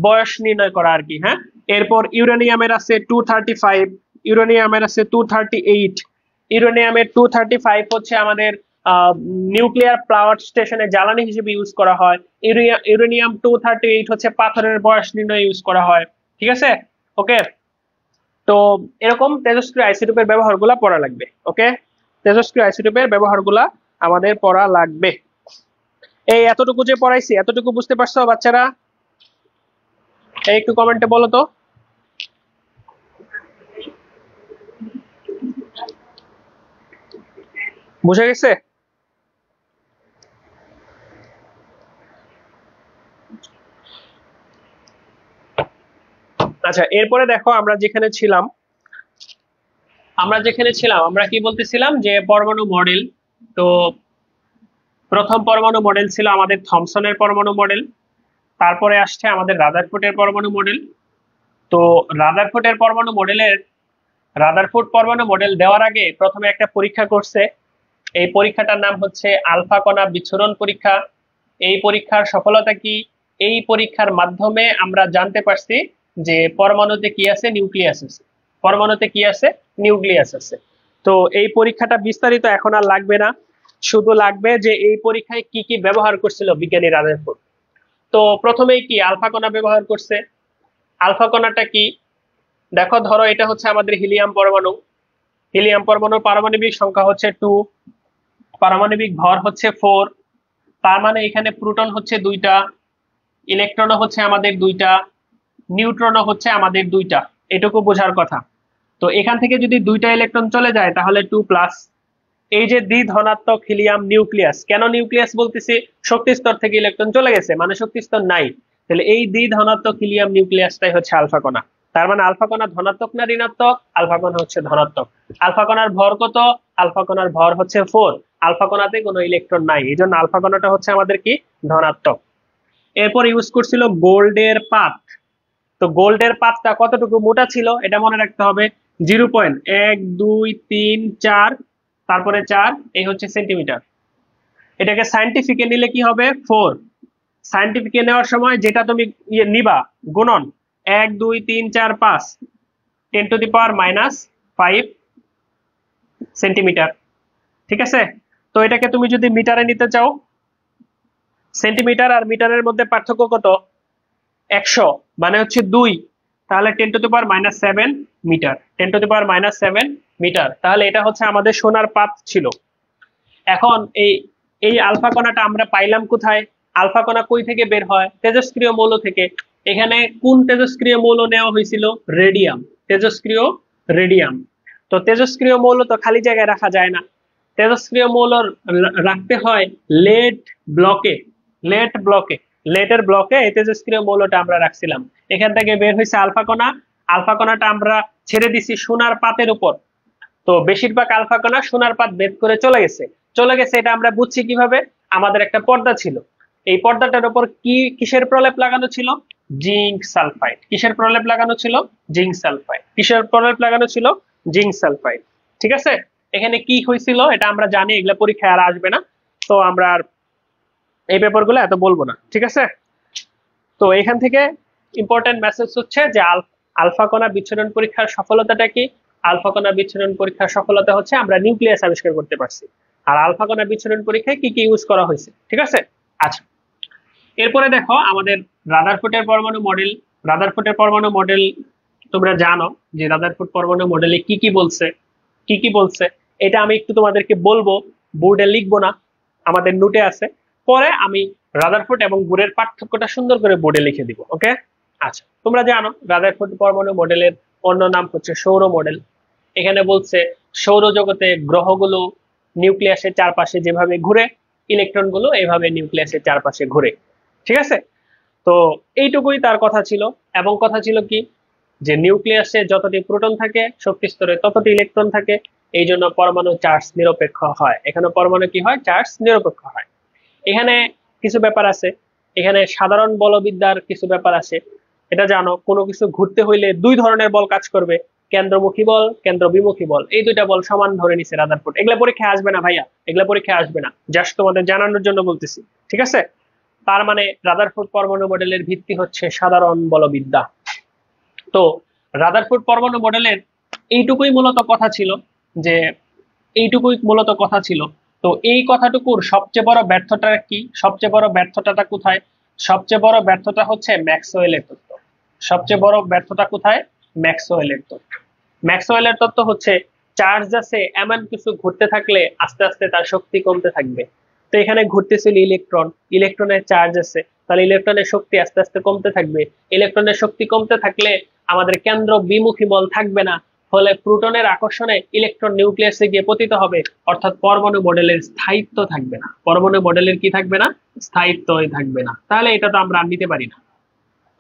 বয়স নির্ণয় করা আর কি। হ্যাঁ, এরপর ইউরেনিয়ামের আছে 235, ইউরেনিয়ামের আছে 238, ইউরেনিয়ামের 235 হচ্ছে আমাদের নিউক্লিয়ার পাওয়ার স্টেশনে জ্বালানি হিসেবে ইউজ করা হয়। ইউরেনিয়াম 238 হচ্ছে পাথরের বয়স নির্ণয় ইউজ করা হয়। ঠিক আছে, ওকে। তো এরকম তেজস্ক্রিয় আইসোটোপের ব্যবহারগুলো পড়া লাগবে। ওকে, তেজস্ক্রিয় আইসোটোপের ব্যবহারগুলো আমাদের পড়া লাগবে। এই এতটুকু যে পড়াইছি, এতটুকু বুঝতে পারছো বাচ্চারা? এই একটু কমেন্টে বলো তো। বুঝে গেছে? আচ্ছা এরপরে দেখো আমরা যেখানে ছিলাম, আমরা কি বলতেছিলাম যে পরমাণু মডেল। তো প্রথম পরমাণু মডেল ছিল আমাদের থমসনের পরমাণু মডেল। তারপরে আসছে আমাদের রাদারফোর্ডের পরমাণু মডেল। তো রাদারফোর্ড পরমাণু মডেল দেওয়ার আগে প্রথমে একটা পরীক্ষা করছে। এই পরীক্ষাটার নাম হচ্ছে আলফা কণা বিচ্ছুরণ পরীক্ষা। এই পরীক্ষার সফলতা কি? এই পরীক্ষার মাধ্যমে আমরা জানতে পারছি যে পরমাণুতে কি আছে, নিউক্লিয়াস আছে। পরমাণুতে কি আছে, নিউক্লিয়াস আছে। তো এই পরীক্ষাটা বিস্তারিত এখন আর লাগবে না, শুধু লাগবে যে এই পরীক্ষায় কি কি ব্যবহার করছিল বিজ্ঞানী রাদারফোর্ড। তো প্রথমেই কি আলফা কণা ব্যবহার করছে। আলফা কণাটা কি? দেখো, ধরো এটা হচ্ছে আমাদের হিলিয়াম পরমাণু। হিলিয়াম পরমাণুর পারমাণবিক সংখ্যা হচ্ছে 2, পারমাণবিক ভর হচ্ছে 4। তার মানে এখানে প্রোটন হচ্ছে 2টা, ইলেকট্রনও হচ্ছে আমাদের 2টা, নিউট্রনও হচ্ছে আমাদের 2টা। এটুকু বোঝার কথা। তো এখান থেকে যদি 2টা ইলেকট্রন চলে যায় তাহলে 2+। এই যে দ্বিধনাত্মক হিলিয়াম নিউক্লিয়াস, কেন নিউক্লিয়াস বলতেছি? শক্তি স্তর থেকে ইলেকট্রন চলে গেছে, মানে শক্তি স্তর নাই। তাহলে এই দ্বিধনাত্মক হিলিয়াম নিউক্লিয়াসটাই হচ্ছে আলফা কণা। তার মানে আলফা কণা ধনাত্মক না ঋণাত্মক? আলফা কণা হচ্ছে ধনাত্মক। আলফা কণার ভর কত? আলফা কণার ভর হচ্ছে 4। আলফা কণাতে কোনো ইলেকট্রন নাই, এই জন্য আলফা কণাটা হচ্ছে আমাদের কি, ধনাত্মক। এরপর ইউজ করছিল গোল্ডের পাত। তো গোল্ডের পাতটা কতটুকু মোটা ছিল এটা মনে রাখতে হবে। 0.1 2 3 4, তারপরে 4, এই হচ্ছে সেন্টিমিটার। এটাকে সায়েন্টিফিকে নিলে কি হবে? 4। সায়েন্টিফিকে নেওয়ার সময় যেটা তুমি নিবা গুণন 1 2 3 4 5, 10⁻⁻5 সেন্টিমিটার। ঠিক আছে? তো এটাকে তুমি যদি মিটারে নিতে চাও, সেন্টিমিটার আর মিটারের মধ্যে পার্থক্য কত? 100, মানে হচ্ছে 2। তাহলে 10⁻⁻7 মিটার, 10⁻⁻7 মিটার। তাহলে এটা হচ্ছে আমাদের সোনার পাত ছিল। এখন এই এই আলফা কণাটা আমরা পাইলাম কোথায়? আলফা কণা কই থেকে বের হয়? তেজস্ক্রিয় মৌল থেকে। এখানে কোন তেজস্ক্রিয় মৌল নেওয়া হয়েছিল? রেডিয়াম, তেজস্ক্রিয় রেডিয়াম। তো তেজস্ক্রিয় মৌল তো খালি জায়গায় রাখা যায় না, তেজস্ক্রিয় মৌল রাখতে হয় লেড ব্লকে। লেটের ব্লকে এই তেজস্ক্রিয় মৌলটা আমরা রাখছিলাম। এখান থেকে বের হয়েছে আলফা কণা। আলফা কণাটা আমরা ছেড়ে দিছি সোনার পাতের উপর। তো বেশিরভাগ আলফা কণা সোনার পাত ভেদ করে চলে গেছে। এটা আমরা বুঝছি কিভাবে? আমাদের একটা পর্দা ছিল, এই পর্দাটার উপর কিসের প্রলেপ লাগানো ছিল? Zinc sulphide. কিসের প্রলেপ লাগানো ছিল? Zinc sulphide. কিসের প্রলেপ লাগানো ছিল? Zinc sulphide. ঠিক আছে? এখানে কি হয়েছিল এটা আমরা জানি, এগুলা পরীক্ষায় আর আসবে না, তো আমরা আর এই ব্যাপারগুলো এত বলবো না। ঠিক আছে? তো এখান থেকে ইম্পর্টেন্ট মেসেজ হচ্ছে যে আলফা কণা বিচ্ছুরণ পরীক্ষার সফলতাটা কি? আলফা কণা বিচ্ছুরণ পরীক্ষার সফলতা হচ্ছে আমরা নিউক্লিয়াস আবিষ্কার করতে পারছি। আর আলফা কণা বিচ্ছুরণ পরীক্ষায় কি কি ইউজ করা হয়েছে। ঠিক আছে? আচ্ছা, এরপরে দেখো আমাদের রাদারফোর্ডের পরমাণু মডেল। রাদারফোর্ডের পরমাণু মডেল তোমরা জানো যে রাদারফোর্ড পরমাণু মডেলে কি কি বলছে। এটা আমি একটু তোমাদেরকে বলবো, বোর্ডে লিখবো না, আমাদের নোটে আছে। পরে আমি রাদারফোর্ড এবং বোরের পার্থক্যটা সুন্দর করে বোর্ডে লিখে দিব। ওকে? আচ্ছা, তোমরা জানো রাদারফোর্ড পরমাণু মডেলের অন্য নাম হচ্ছে সৌর মডেল। এখানে বলছে সৌরজগতে গ্রহগুলো নিউক্লিয়াসের চারপাশে যেভাবে ঘুরে, ইলেকট্রন গুলো এইভাবে নিউক্লিয়াসের চারপাশে ঘুরে। ঠিক আছে? তো এইটুকুই তার কথা ছিল। এবং কথা ছিল কি, যে নিউক্লিয়াসে যতটি প্রোটন থাকে শক্তি স্তরে ততটি ইলেকট্রন থাকে, এই জন্য পরমাণু চার্জ নিরপেক্ষ হয়। এখানে পরমাণু কি হয়? চার্জ নিরপেক্ষ হয়। এখানে কিছু ব্যাপার আছে, এখানে সাধারণ বলবিদ্যার কিছু ব্যাপার আছে। এটা জানো, কোনো কিছু ঘুরতে হইলে 2 ধরনের বল কাজ করবে, কেন্দ্রমুখী বল, কেন্দ্র বিমুখী বল। এই 2টা বল সমান ধরে নিছে রাদারফোর্ড। এগুলা পরীক্ষায় আসবে না ভাইয়া, এগুলা পরীক্ষায় আসবে না, জাস্ট তোমাদের জানানোর জন্য বলতেছি। ঠিক আছে? তার মানে রাদারফোর্ড পরমাণু মডেলের ভিত্তি হচ্ছে সাধারণ বলবিদ্যা। তো রাদারফোর্ড পরমাণু মডেলের এইটুকুই মূলত কথা ছিল, যে এইটুকুই মূলত কথা ছিল। তো এই কথাটুকুর সবচেয়ে বড় ব্যর্থতা কি? সবচেয়ে বড় ব্যর্থতাটা কোথায়? সবচেয়ে বড় ব্যর্থতা হচ্ছে ম্যাক্সওয়েলের তত্ত্ব। সবচেয়ে বড় ব্যর্থতা কোথায়? ম্যাক্সওয়েলের তত্ত্ব। ম্যাক্সওয়েলের তত্ত্ব হচ্ছে চার্জ আছে এমন কিছু ঘুরতে থাকলে আস্তে আস্তে তার শক্তি কমতে থাকবে। তো এখানে ঘুরতেছিল ইলেকট্রন, ইলেকট্রনের চার্জ আছে, তাহলে ইলেকট্রনের শক্তি আস্তে আস্তে কমতে থাকবে। ইলেকট্রনের শক্তি কমতে থাকলে আমাদের কেন্দ্র বিমুখী বল থাকবে না, ফলে প্রোটনের আকর্ষণে ইলেকট্রন নিউক্লিয়াসে গিয়ে পতিত হবে, অর্থাৎ পরমাণু মডেলের স্থায়িত্ব থাকবে না। পরমাণু মডেলের কি থাকবে না? স্থায়িত্বই থাকবে না। তাহলে এটা তো আমরা আর নিতে পারি না।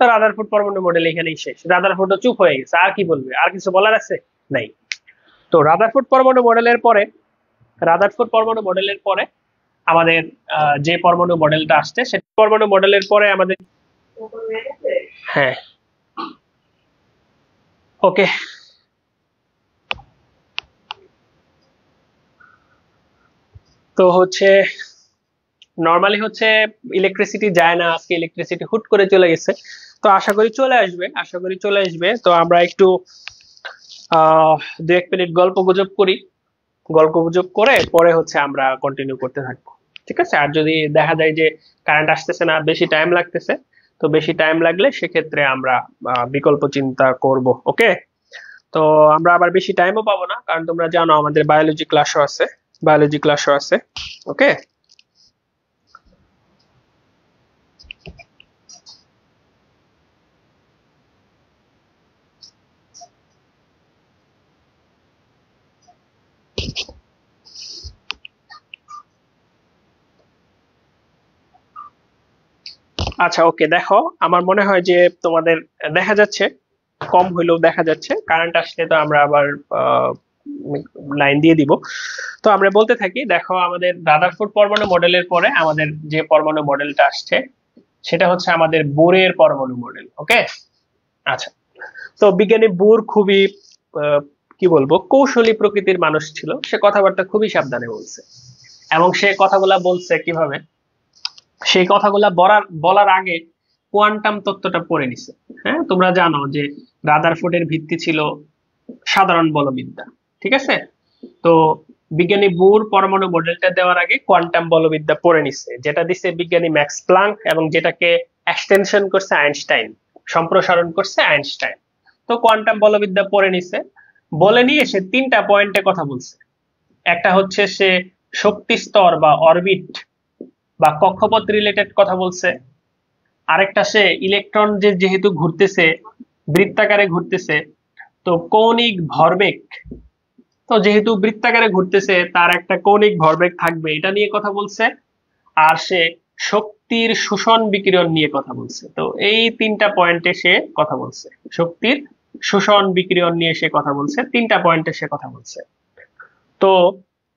তো রাদারফোর্ড পরমাণু মডেল এখানেই শেষ। রাদারফোর্ড চুপ হয়ে গেছে, আর কি বলবে? আর কিছু বলার আছে? নাই। তো রাদারফোর্ড পরমাণু মডেলের পরে আমাদের যে পরমাণু মডেলটা আসছে, সে পরমাণু মডেলের পরে আমাদের হ্যাঁ, ওকে। তো হচ্ছে নর্মালি হচ্ছে ইলেকট্রিসিটি যায় না, আজকে ইলেকট্রিসিটি হুট করে চলে গেছে। তো আশা করি চলে আসবে, আশা করি চলে আসবে। তো আমরা একটু আহ 2-1 মিনিট গল্প গুজব করি, গল্প গুজব করে পরে হচ্ছে আমরা কন্টিনিউ করতে থাকবো, ঠিক আছে? আর যদি দেখা যায় যে কারেন্ট আসতেছে না, বেশি টাইম লাগতেছে, তো বেশি টাইম লাগলে সেক্ষেত্রে আমরা বিকল্প চিন্তা করব, ওকে? তো আমরা আবার বেশি টাইমও পাবো না, কারণ তোমরা জানো আমাদের বায়োলজি ক্লাসও আছে, বায়োলজি ক্লাসও আছে, ওকে? আচ্ছা, ওকে। দেখো, আমার মনে হয় যে তোমাদের দেখা যাচ্ছে, কম হইলেও দেখা যাচ্ছে। কারেন্ট আসলে তো আমরা আবার লাইন দিয়ে দিব। তো আমরা বলতে থাকি। দেখো, আমাদের রাদারফোর্ড পরমাণু মডেলের পরে আমাদের যে পরমাণু মডেলটা আসছে সেটা হচ্ছে আমাদের বোরের পরমাণু মডেল, ওকে? আচ্ছা, তো বিজ্ঞানী বোর খুবই কি বলবো, কৌশলী প্রকৃতির মানুষ ছিল। সে কথাবার্তা খুবই সাবধানে বলছে, এবং সে কথাগুলা বলছে কিভাবে, সেই কথাগুলা বলার আগে কোয়ান্টাম তত্ত্বটা পড়ে নিছে। হ্যাঁ, তোমরা জানো যে রাদারফোর্ডের ভিত্তি ছিল সাধারণ বলবিদ্যা, ঠিক আছে? তো বিজ্ঞানী বুর পরমাণু মডেলটা দেওয়ার আগে কোয়ান্টাম বলবিদ্যা পড়ে নিছে, যেটা দিছে বিজ্ঞানী ম্যাক্স প্লাঙ্ক, এবং যেটাকে এক্সটেনশন করছে আইনস্টাইন, সম্প্রসারণ করছে আইনস্টাইন। তো কোয়ান্টাম বলবিদ্যা পড়ে নিছে, বলে নিয়ে সে 3টা পয়েন্টে কথা বলছে। একটা হচ্ছে সে শক্তি স্তর বা অরবিট বা কক্ষপথ রিলেটেড কথা বলছে। আরেকটা সে ইলেকট্রন যেহেতু ঘুরতেছে, বৃত্তাকারে ঘুরতেছে, তো কৌণিক ভরবেগ, তো যেহেতু বৃত্তাকারে ঘুরতেছে তার একটা কৌণিক ভরবেগ থাকবে, এটা নিয়ে কথা বলছে। আর সে শক্তির শোষণ বিকিরণ নিয়ে কথা বলছে। তো এই 3টা পয়েন্টে সে কথা বলছে, শক্তির শোষণ বিকিরণ নিয়ে সে কথা বলছে, 3টা পয়েন্টে সে কথা বলছে। তো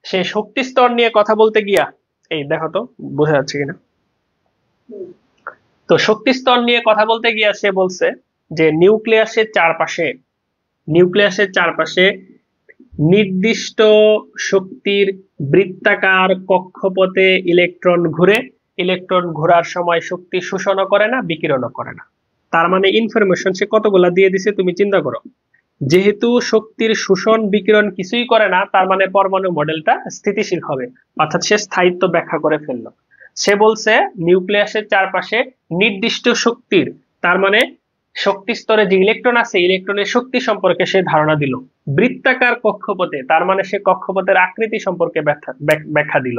সে শক্তি স্তর নিয়ে কথা বলতে গিয়া, এই দেখো তো বোঝা যাচ্ছে কিনা, তো শক্তি স্তর নিয়ে কথা বলতে গিয়া সে বলছে যে নিউক্লিয়াসের চারপাশে নির্দিষ্ট শক্তির বৃত্তাকার কক্ষপথে ইলেকট্রন ঘুরে, ইলেকট্রন ঘোরার সময় শক্তি শোষণও করে না, বিকিরণও করে না। তার মানে ইনফরমেশন সে কতগুলা দিয়ে দিছে তুমি চিন্তা করো। যেহেতু শক্তির শোষণ বিকিরণ কিছুই করে না, তার মানে পরমাণু মডেলটা স্থিতিশীল হবে, অর্থাৎ সে স্থায়িত্ব ব্যাখ্যা করে ফেললো। সে বলছে নিউক্লিয়াসের চারপাশে নির্দিষ্ট শক্তির, তার মানে শক্তি স্তরে যে ইলেকট্রন আছে ইলেকট্রনের শক্তি সম্পর্কে সে ধারণা দিল। বৃত্তাকার কক্ষপথে, তার মানে সে কক্ষপথের আকৃতি সম্পর্কে ব্যাখ্যা দিল,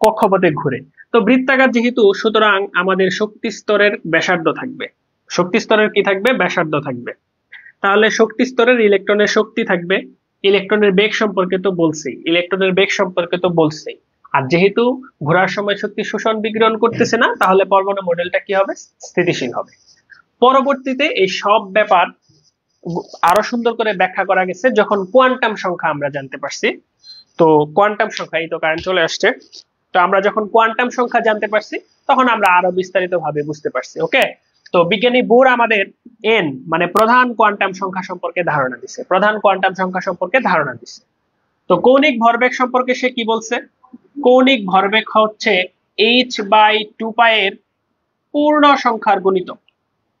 কক্ষপথে ঘুরে। তো বৃত্তাকার যেহেতু, সুতরাং আমাদের শক্তি স্তরের ব্যাসার্ধ থাকবে, শক্তি স্তরের কি থাকবে, ব্যাসার্ধ থাকবে। তাহলে শক্তি স্তরের ইলেকট্রনের শক্তি থাকবে, ইলেকট্রনের বেগ সম্পর্কে তো বলছেই, ইলেকট্রনের বেগ সম্পর্কে তো বলছেই। আর যেহেতু ঘোরার সময় শক্তি শোষণ বিকিরণ করতেছে না, তাহলে পরমাণু মডেলটা কি হবে, স্থিতিশীল হবে। পরবর্তীতে এই সব ব্যাপার আরো সুন্দর করে ব্যাখ্যা করা গেছে যখন কোয়ান্টাম সংখ্যা আমরা জানতে পারছি। তো কোয়ান্টাম সংখ্যা, এই তো কারেন্ট চলে আসছে। তো আমরা যখন কোয়ান্টাম সংখ্যা জানতে পারছি তখন আমরা আরো বিস্তারিত ভাবে বুঝতে পারছি, ওকে? তো বিজ্ঞানী বোর আমাদের এন মানে প্রধান কোয়ান্টাম সংখ্যা সম্পর্কে ধারণা দিছে, প্রধান কোয়ান্টাম সংখ্যা সম্পর্কে ধারণা দিছে। তো কৌণিক ভরবেগ সম্পর্কে সে কি বলছে, কৌণিক ভরবেগ হচ্ছে h/2π এর পূর্ণ সংখ্যার গুণিতক,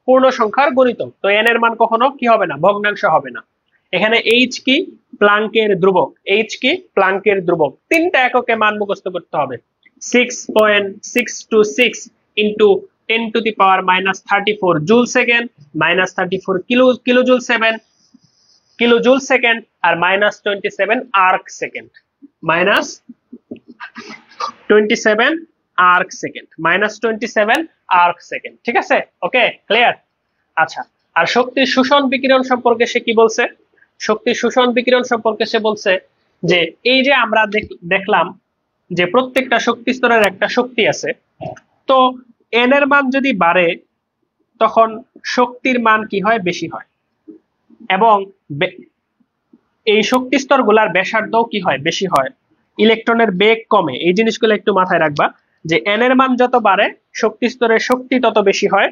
পূর্ণ সংখ্যার গুণিতক। তো এন এর মান কখনো কি হবে না, ভগ্নাংশ হবে না। এখানে এইচ কি, প্লাঙ্কের ধ্রুবক, এইচ কি, প্লাঙ্কের ধ্রুবক। 3টা এককে মান মুখস্থ করতে হবে। 6.626 into 10⁻⁻34 joule second, -34 kilojoule second, আর -27 arc second, -27 arc second, -27 arc second, ঠিক আছে? Okay, clear? আচ্ছা, আর শক্তির শোষণ বিকিরণ সম্পর্কে সে কি বলছে, শক্তির শোষণ বিকিরণ সম্পর্কে সে বলছে যে এই যে আমরা দেখলাম যে প্রত্যেকটা শক্তি স্তরের একটা শক্তি আছে, তো এন এর মান যদি বাড়ে তখন শক্তির মান কি হয়, বেশি হয়, এবং এই শক্তি স্তর গুলার ব্যাসার্ধও কি হয়, বেশি হয়। ইলেকট্রনের বেগ কমে, এই জিনিসগুলো একটু মাথায় রাখবা যে এন এর মান যত বাড়ে শক্তি স্তরের শক্তি তত বেশি হয়,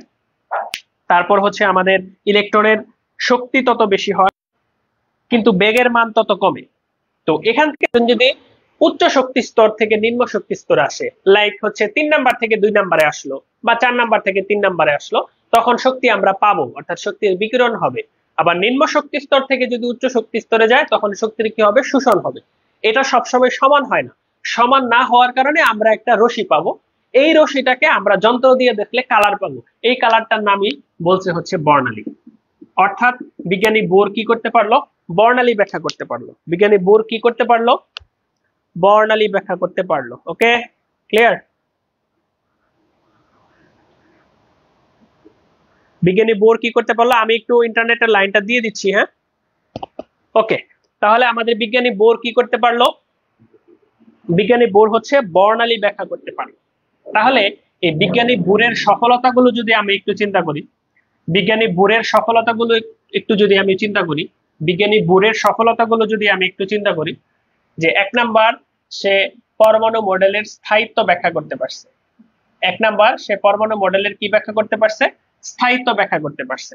তারপর হচ্ছে আমাদের ইলেকট্রনের শক্তি তত বেশি হয় কিন্তু বেগের মান তত কমে। তো এখান থেকে যদি উচ্চ শক্তি স্তর থেকে নিম্ন শক্তি স্তরে আসে, লাইক হচ্ছে 3 নাম্বার থেকে 2 নাম্বারে আসলো বা 4 নাম্বার থেকে 3 নাম্বারে আসলো, তখন শক্তি আমরা পাবো, অর্থাৎ শক্তির বিকিরণ হবে। আবার নিম্ন শক্তি স্তর থেকে যদি উচ্চ শক্তি স্তরে যায় তখন শক্তির কি হবে, শোষণ হবে। এটা সবসময় সমান হয় না, সমান না হওয়ার কারণে আমরা একটা রশ্মি পাবো। এই রশ্মিটাকে আমরা যন্ত্র দিয়ে দেখলে কালার পাবো, এই কালারটার নামই বলছে হচ্ছে বর্ণালী। অর্থাৎ বিজ্ঞানী বোর কি করতে পারলো, বর্ণালী ব্যাখ্যা করতে পারলো। বিজ্ঞানী বোর কি করতে পারলো, বর্ণালী ব্যাখ্যা করতে পারলো। ওকে, ক্লিয়ার? বিজ্ঞানী বোর কি করতে পারলো, আমি একটু ইন্টারনেটের লাইনটা দিয়ে দিচ্ছি। হ্যাঁ, ওকে, তাহলে আমাদের বিজ্ঞানী বোর কি করতে পারলো, বিজ্ঞানী বোর হচ্ছে বর্ণালী ব্যাখ্যা করতে পারলো। তাহলে এই বিজ্ঞানী বোরের সফলতাগুলো যদি আমি একটু চিন্তা করি, বিজ্ঞানী বোরের সফলতাগুলো একটু যদি আমি চিন্তা করি, বিজ্ঞানী বোরের সফলতাগুলো যদি আমি একটু চিন্তা করি, যে 1 নাম্বার সে পরমাণু মডেলের স্থায়িত্ব ব্যাখ্যা করতে পারছে। 1 নাম্বার সে পরমাণু মডেলের কি ব্যাখ্যা করতে পারছে, স্থায়িত্ব ব্যাখ্যা করতে পারছে।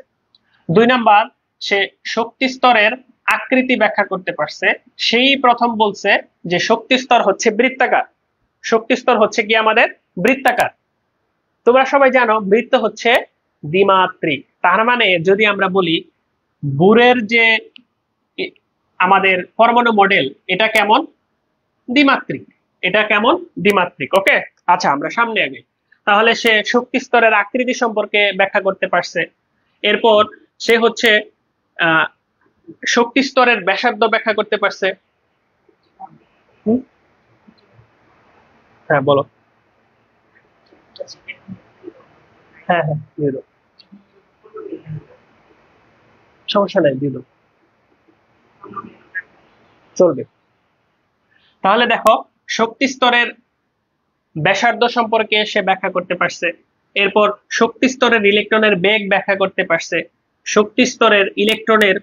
2 নাম্বার সে শক্তি স্তরের আকৃতি ব্যাখ্যা করতে পারছে। সেই প্রথম বলছে যে শক্তি স্তর হচ্ছে বৃত্তাকার, শক্তি স্তর হচ্ছে কি আমাদের বৃত্তাকার। তোমরা সবাই জানো বৃত্ত হচ্ছে দ্বিমাত্রিক। তার মানে যদি আমরা বলি বোরের যে আমাদের পরমাণু মডেল এটা কেমন, দ্বিমাত্রিক, এটা কেমন, দ্বিমাত্রিক। ওকে, আচ্ছা আমরা সামনে আগে। তাহলে সে শক্তি স্তরের আকৃতি সম্পর্কে ব্যাখ্যা করতে পারছে। এরপর সে হচ্ছে শক্তি স্তরের ব্যাসার্ধ ব্যাখ্যা করতে পারছে। হ্যাঁ বলো। হ্যাঁ হ্যাঁ দিয়ে দাও, সমস্যা নাই, দিয়ে দাও, চলবে। তাহলে দেখো শক্তি স্তরের ব্যাসার্ধ সম্পর্কে সে ব্যাখ্যা করতে পারছে। এরপর শক্তি স্তরের ইলেকট্রনের বেগ ব্যাখ্যা করতে পারছে, শক্তি স্তরের ইলেকট্রনের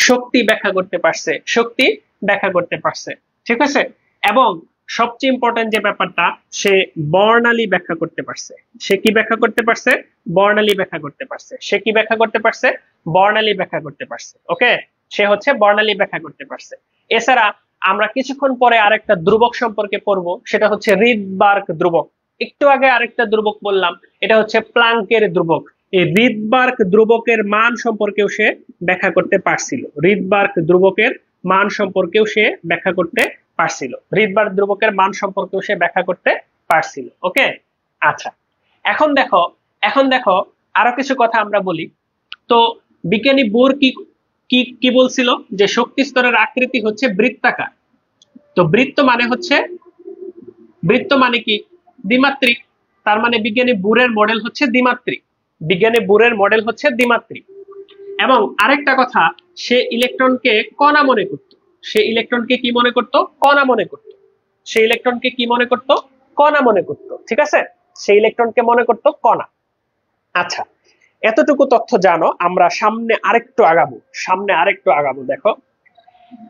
শক্তি ব্যাখ্যা করতে পারছে, শক্তি ব্যাখ্যা করতে পারছে। ঠিক আছে, এবং সবচেয়ে ইম্পর্টেন্ট যে ব্যাপারটা, সে বর্ণালী ব্যাখ্যা করতে পারছে। সে কি ব্যাখ্যা করতে পারছে, বর্ণালী ব্যাখ্যা করতে পারছে। সে কি ব্যাখ্যা করতে পারছে, বর্ণালী ব্যাখ্যা করতে পারছে। ওকে, সে হচ্ছে বর্ণালী ব্যাখ্যা করতে পারছে। এছাড়া আমরা কিছুক্ষণ পরে আরেকটা ধ্রুবক সম্পর্কে পড়বো, সেটা হচ্ছে রিডবার্গ ধ্রুবক। একটু আগে আরেকটা ধ্রুবক বললাম, এটা হচ্ছে প্লাঙ্কের ধ্রুবক। এই রিডবার্গ ধ্রুবকের মান সম্পর্কেও সে ব্যাখ্যা করতে পারছিল। রিডবার্গ ধ্রুবকের মান সম্পর্কেও সে ব্যাখ্যা করতে পারছিল। রিডবার্গ ধ্রুবকের মান সম্পর্কেও সে ব্যাখ্যা করতে পারছিল। ওকে, আচ্ছা এখন দেখো, এখন দেখো আরো কিছু কথা আমরা বলি। তো বিজ্ঞানী বোর কি কি কি বলছিল, যে শক্তি স্তরের আকৃতি হচ্ছে বৃত্তাকার। তো বৃত্ত মানে হচ্ছে, বৃত্ত মানে কি, দ্বিমাত্রিক। তার মানে বিজ্ঞানী বোরের মডেল হচ্ছে দ্বিমাত্রিক। বিজ্ঞানী বোরের মডেল হচ্ছে দ্বিমাত্রিক। এবং আরেকটা কথা, সে ইলেকট্রনকে কণা মনে করত। সে ইলেকট্রনকে কি মনে করত, কণা মনে করত। সে ইলেকট্রনকে কি মনে করত, কণা মনে করত। ঠিক আছে, সে ইলেকট্রনকে মনে করত কণা। আচ্ছা, এতটুকু তথ্য জানো, আমরা সামনে আরেকটু আগাবো, সামনে আরেকটু আগাবো। দেখো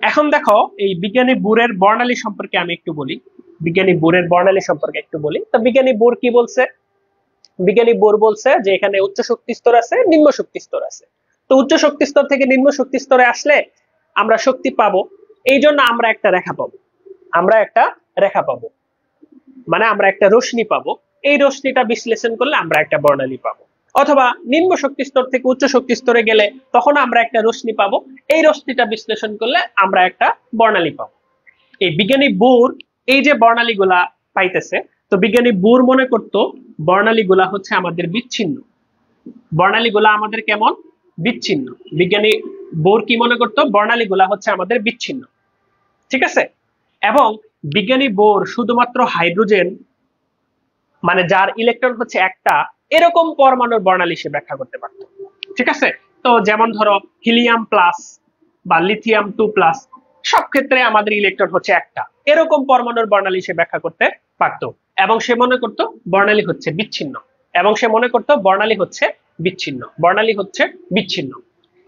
এখন দেখো এই বিজ্ঞানী বোরের বর্ণালী সম্পর্কে আমি একটু বলি। বিজ্ঞানী বোরের বর্ণালী সম্পর্কে একটু বলি। তো বিজ্ঞানী বোর কি বলছে, বিজ্ঞানী বোর বলছে যে এখানে উচ্চ শক্তি স্তর আছে, নিম্ন শক্তি স্তর আছে। তো উচ্চ শক্তি স্তর থেকে নিম্ন শক্তি স্তরে আসলে আমরা শক্তি পাবো, এই জন্য আমরা একটা রেখা পাবো, আমরা একটা রেখা পাবো, মানে আমরা একটা রশ্মি পাবো। এই রশ্মিটা বিশ্লেষণ করলে আমরা একটা বর্ণালী পাবো। অথবা নিম্ন শক্তি স্তর থেকে উচ্চ শক্তি স্তরে গেলে তখন আমরা একটা রশ্মি পাবো, এই রশ্মিটা বিশ্লেষণ করলে আমরা একটা বর্ণালী পাবো। এই বিজ্ঞানী বোর এই যে বর্ণালী গুলা পাইতেছে, তো বিজ্ঞানী বোর মনে করতো বর্ণালী গুলা হচ্ছে আমাদের বিচ্ছিন্ন। বর্ণালী গুলা আমাদের কেমন, বিচ্ছিন্ন। বিজ্ঞানী বোর কি মনে করতো, বর্ণালী গুলা হচ্ছে আমাদের বিচ্ছিন্ন। ঠিক আছে, এবং বিজ্ঞানী বোর শুধুমাত্র হাইড্রোজেন, মানে যার ইলেকট্রন হচ্ছে একটা, এরকম পরমাণুর বর্ণালী সে ব্যাখ্যা করতে পারত। ঠিক আছে, তো যেমন ধরো হিলিয়াম প্লাস বা লিথিয়াম 2+, সব ক্ষেত্রে আমাদের ইলেকট্রন হচ্ছে একটা, এরকম পরমাণুর বর্ণালী সে ব্যাখ্যা করতে পারত। এবং সে মনে করত বর্ণালী হচ্ছে বিচ্ছিন্ন, এবং সে মনে করত বর্ণালী হচ্ছে বিচ্ছিন্ন, বর্ণালী হচ্ছে বিচ্ছিন্ন।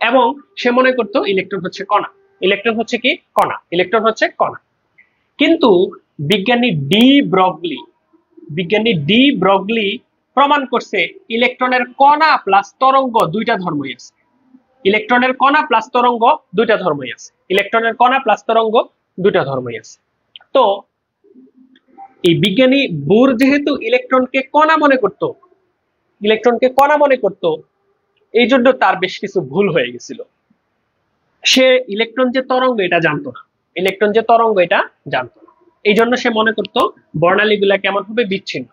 এবং সে মনে করত ইলেকট্রন হচ্ছে কণা, ইলেকট্রন হচ্ছে কি, কণা, ইলেকট্রন হচ্ছে কণা। কিন্তু বিজ্ঞানী ডি ব্রগলি, বিজ্ঞানী ডি ব্রগলি প্রমাণ করছে ইলেকট্রনের কণা প্লাস তরঙ্গ দুইটা ধর্মই আছে। ইলেকট্রনের কণা প্লাস তরঙ্গ দুইটা ধর্মই আছে। ইলেকট্রনের কণা প্লাস তরঙ্গ দুইটা ধর্মই আছে। তো এই বিজ্ঞানী বোর যেহেতু ইলেকট্রনকে কণা মনে করত, এই জন্য তার বেশ কিছু ভুল হয়ে গেছিল। সে ইলেকট্রন যে তরঙ্গ এটা জানতো না, এই জন্য সে মনে করতো বর্ণালী গুলা কেমন হবে, বিচ্ছিন্ন।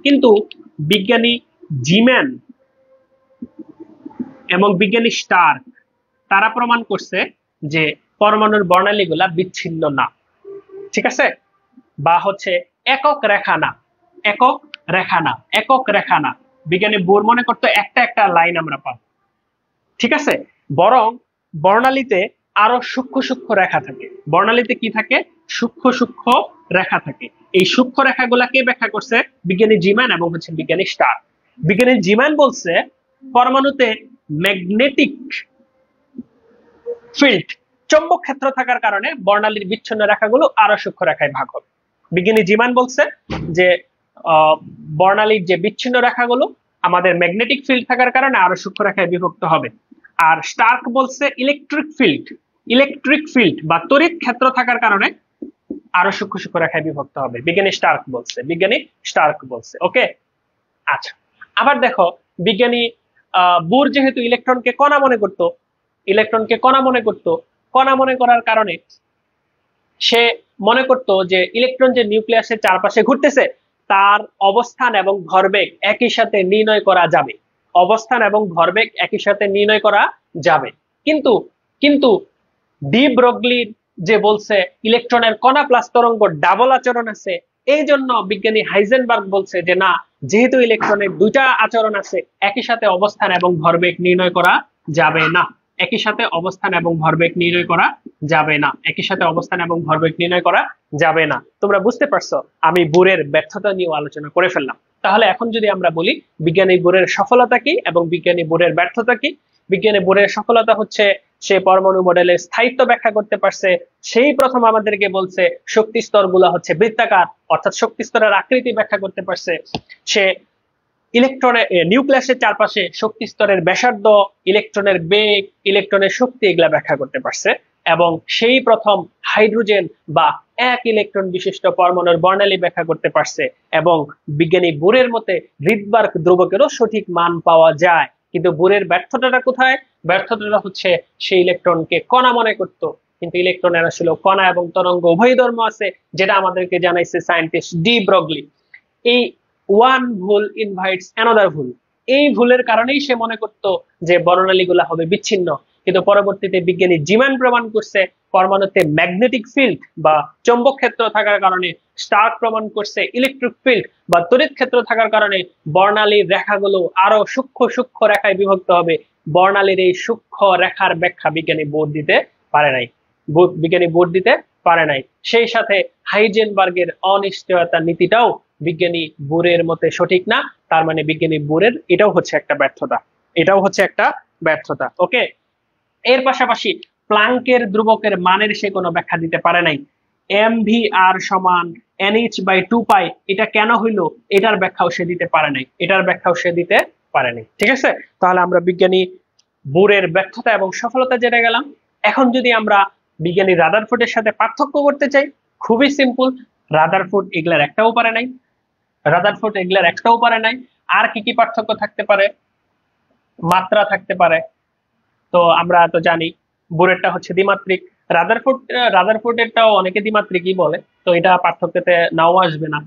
কিন্তু বিজ্ঞানী জিম্যান এবং বিজ্ঞানী স্টার্ক তারা প্রমাণ করছে যে পরমাণুর বর্ণালী গুলা বিচ্ছিন্ন না, ঠিক আছে, বা হচ্ছে একক রেখা না। বিজ্ঞানী বোর মনে করতো একটা একটা লাইন আমরা পাবো, ঠিক আছে। বরং বর্ণালীতে আরো সূক্ষ্ম রেখা থাকে। বর্ণালীতে কি থাকে? সূক্ষ্ম রেখা থাকে। এই সূক্ষ্ম রেখাগুলা কে ব্যাখ্যা করছে? বিজ্ঞানী জিম্যান এবং হচ্ছে বিজ্ঞানী স্টার্ক। বিজ্ঞানী জিম্যান বলছে পরমাণুতে ম্যাগনেটিক ফিল্ড, চৌম্বক ক্ষেত্র থাকার কারণে বর্ণালীর বিচ্ছিন্ন রেখাগুলো আরো সূক্ষ্ম রেখায় ভাগ হবে। বিজ্ঞানী জিম্যান বলছে যে বর্ণালীর যে বিচ্ছিন্ন রেখাগুলো আমাদের ম্যাগনেটিক ফিল্ড থাকার কারণে আরো সূক্ষ্ম রেখায় বিভক্ত হবে। আর স্টার্ক বলছে ইলেকট্রিক ফিল্ড বা তড়িৎ ক্ষেত্র থাকার কারণে আরো সূক্ষ্ম রেখায় বিভক্ত হবে। বিজ্ঞানী স্টার্ক বলছে। ওকে, আচ্ছা। আবার দেখো, বিজ্ঞানী বোর যেহেতু ইলেকট্রনকে কণা মনে করার কারণে সে মনে করতো যে ইলেকট্রন যে নিউক্লিয়াসের চারপাশে ঘুরতেছে তার অবস্থান এবং ভরবেগ একই সাথে নির্ণয় করা যাবে। কিন্তু ডি ব্রগলির যে বলছে ইলেকট্রনের কণা প্লাস তরঙ্গ ডাবল আচরণ আছে, এই জন্য বিজ্ঞানী হাইজেনবার্গ বলছে যে না, যেহেতু ইলেকট্রনের দুইটা আচরণ আছে, একই সাথে অবস্থান এবং ভরবেগ নির্ণয় করা যাবে না। তোমরা বুঝতে পারছো আমি বোরের ব্যর্থতা নিয়ে আলোচনা করে ফেললাম। তাহলে এখন যদি আমরা বলি বিজ্ঞানী বোরের সফলতা কি এবং বিজ্ঞানী বোরের ব্যর্থতা কি। বিজ্ঞানী বোরের সফলতা হচ্ছে সে পরমাণু মডেলের স্থায়িত্ব ব্যাখ্যা করতে পারছে। সেই প্রথম আমাদেরকে বলছে শক্তি স্তর গুলা হচ্ছে বৃত্তাকার, অর্থাৎ শক্তি স্তরের আকৃতি ব্যাখ্যা করতে পারছে। সে ইলেকট্রনের নিউক্লিয়াসের চারপাশে শক্তি স্তরের ব্যাসার্ধ, ইলেকট্রনের বেগ, ইলেকট্রনের শক্তি এগুলা ব্যাখ্যা করতে পারছে। এবং সেই প্রথম হাইড্রোজেন বা এক ইলেকট্রন বিশিষ্ট পরমাণুর বর্ণালী ব্যাখ্যা করতে পারছে। এবং বিজ্ঞানী বোরের মতে রিডবার্গ ধ্রুবকেরও সঠিক মান পাওয়া যায়। কিন্তু বোরের ব্যর্থতাটা কোথায়? ব্যর্থতাটা হচ্ছে সে ইলেকট্রনকে কণা মনে করত, কিন্তু ইলেকট্রনের আসলে কণা এবং তরঙ্গ উভয় ধর্ম আছে, যেটা আমাদেরকে জানাইছে সায়েন্টিস্ট ডি ব্রগলি। এই ওয়ান ভুল ইনভাইটস অ্যানাদার ভুল। এই ভুলের কারণেই সে মনে করত যে বর্ণালীগুলা হবে বিচ্ছিন্ন। কিন্তু পরবর্তীতে বিজ্ঞানী জিম্যান প্রমাণ করছে পরমাণুতে ম্যাগনেটিক ফিল্ড বা চৌম্বক ক্ষেত্র থাকার কারণে, স্টার্ক প্রমাণ করছে ইলেকট্রিক ফিল্ড বা তড়িৎ ক্ষেত্র থাকার কারণে বর্ণালীর রেখাগুলো আরো সূক্ষ্ম রেখায় বিভক্ত হবে। বর্ণালীর এই সূক্ষ্ম রেখার ব্যাখ্যা বিজ্ঞানী বোর দিতে পারে নাই। সেই সাথে হাইজেনবার্গের অনিশ্চয়তার নীতিটাও বিজ্ঞানী বোরের মতে সঠিক না। তার মানে বিজ্ঞানী বোরের এটাও হচ্ছে একটা ব্যর্থতা। ওকে, এর পাশাপাশি প্লাঙ্কের ধ্রুবকের মানের সে কোনো ব্যাখ্যা দিতে পারে নাই। mvr সমান nh/2π এটা কেন হইলো, এটার ব্যাখ্যাও সে দিতে পারে নাই। ঠিক আছে, তাহলে আমরা বিজ্ঞানী বোরের ব্যর্থতা এবং সফলতা জেনে গেলাম। এখন যদি আমরা বিজ্ঞানী রাদারফোর্ডের সাথে পার্থক্য করতে চাই, খুবই সিম্পল। রাদারফোর্ড এগুলার একটাও পারে নাই। আর কি পার্থক্য থাকতে পারে? মাত্রা থাকতে পারে। তো আমরা তো জানি বোরেরটা হচ্ছে দ্বিমাত্রিক, রাদারফোর্ডেরটাও অনেকে দ্বিমাত্রিকই বলে, তো এটা পার্থক্যতে নাও আসবে না।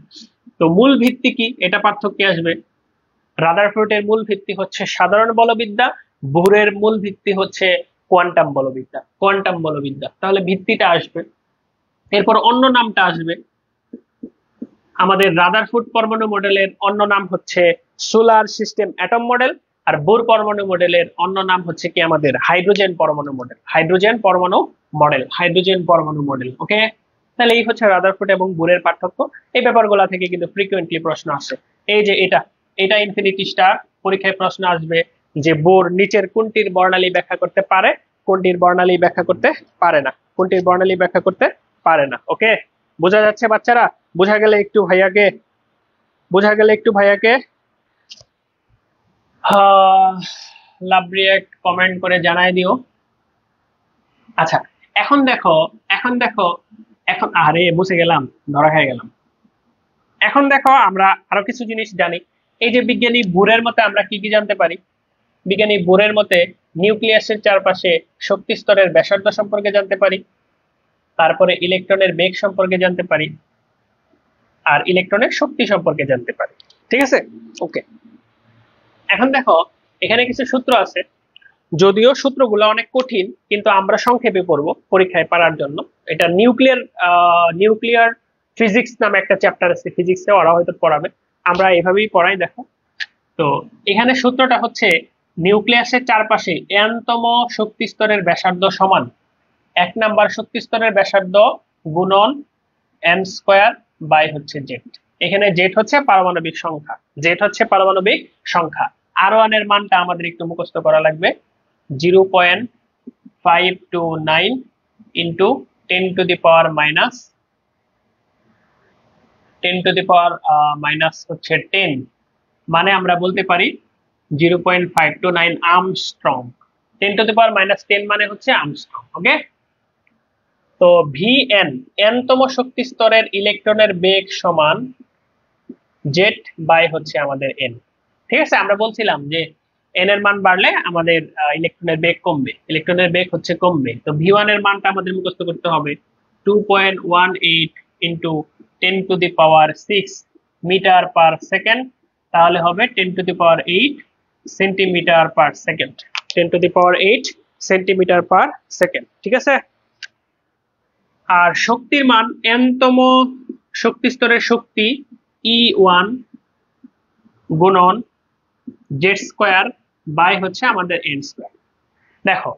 তো মূল ভিত্তি কি, এটা পার্থক্যে আসবে। রাদারফোর্ডের মূল ভিত্তি হচ্ছে সাধারণ বলবিদ্যা, বোরের মূল ভিত্তি হচ্ছে কোয়ান্টাম বলবিদ্যা। তাহলে ভিত্তিটা আসবে। এরপর অন্য নামটা আসবে। আমাদের রাদারফোর্ড পরমাণু মডেলের অন্য নাম হচ্ছে সোলার সিস্টেম অ্যাটম মডেল, আর বোর পরমাণু মডেলের অন্য নাম হচ্ছে কি আমাদের হাইড্রোজেন পরমাণু মডেল। ওকে, তাহলে এই হচ্ছে রাদারফোর্ড এবং বোরের পার্থক্য। এই ব্যাপারগুলো থেকে কিন্তু ফ্রিকুয়েন্টলি প্রশ্ন আসে। এই যে এটা ইনফিনিটি স্টার, পরীক্ষায় প্রশ্ন আসবে যে বোর নিচের কোনটির বর্ণালী ব্যাখ্যা করতে পারে, কোনটির বর্ণালী ব্যাখ্যা করতে পারে না। ওকে, বোঝা যাচ্ছে বাচ্চারা? বোঝা গেলে একটু ভাইয়াকে লাভ রিয়েক্ট কমেন্ট করে জানাই দিও। আচ্ছা, এখন দেখো, এখন দেখো, এখন আরে বুঝে গেলাম, ধরা খেয়ে গেলাম। এখন দেখো আমরা আরো কিছু জিনিস জানি। এই যে বিজ্ঞানী বোরের মতে আমরা কি কি জানতে পারি? বিজ্ঞানী বোরের মতে নিউক্লিয়াসের চারপাশে শক্তি স্তরের ব্যাসার্ধ সম্পর্কে জানতে পারি, তারপরে ইলেকট্রনের বেগ সম্পর্কে জানতে পারি, আর ইলেকট্রনের শক্তি সম্পর্কে জানতে পারি। ঠিক আছে, ওকে। এখন দেখো, এখানে কিছু সূত্র আছে, যদিও সূত্রগুলো অনেক কঠিন, কিন্তু আমরা সংক্ষেপে পড়বো পরীক্ষায় পারার জন্য। এটা নিউক্লিয়ার ফিজিক্স নামে একটা চ্যাপ্টার আছে ফিজিক্সে, ওরা হয়তো পড়াবে, আমরা এভাবেই পড়াই। দেখো, তো এখানে সূত্রটা হচ্ছে নিউক্লিয়াসের চারপাশে এনতম শক্তি স্তরের ব্যাসার্ধ সমান 1 নাম্বার শক্তি স্তরের ব্যাসার্ধ গুণন এন স্কোয়ার বাই হচ্ছে জেড। এখানে জেড হচ্ছে পারমাণবিক সংখ্যা, জেড হচ্ছে পারমাণবিক সংখ্যা। আর ওয়ান এর মানটা আমাদের একটু মুখস্থ করা লাগবে, 0.529 ইন্টু 10 হচ্ছে 10, মানে আমরা বলতে পারি 0.529 আর্মস্ট্রং। 10 মানে হচ্ছে আর্মস্ট্রং। ওকে, তো ভিএন এনতম শক্তি স্তরের ইলেকট্রনের বেগ সমান জেড বাই হচ্ছে আমাদের এন। ঠিক আছে, আমরা বলছিলাম যে এন এর মান বাড়লে আমাদের ইলেকট্রনের বেগ কমবে, ইলেকট্রনের বেগ হচ্ছে কমবে। তো ভি ওয়ান এর মানটা আমাদের মুখস্থ করতে হবে 2.18 ইন্টু 10⁶ মিটার পার সেকেন্ড, তাহলে হবে 10⁸ centimetre per second, 10⁸ centimetre per second. ঠিক আছে, আর শক্তির মান এনতম শক্তি স্তরের শক্তি E1 গুণন জেড স্কোয়ার বাই হচ্ছে আমাদের এন স্কোয়ার। দেখো,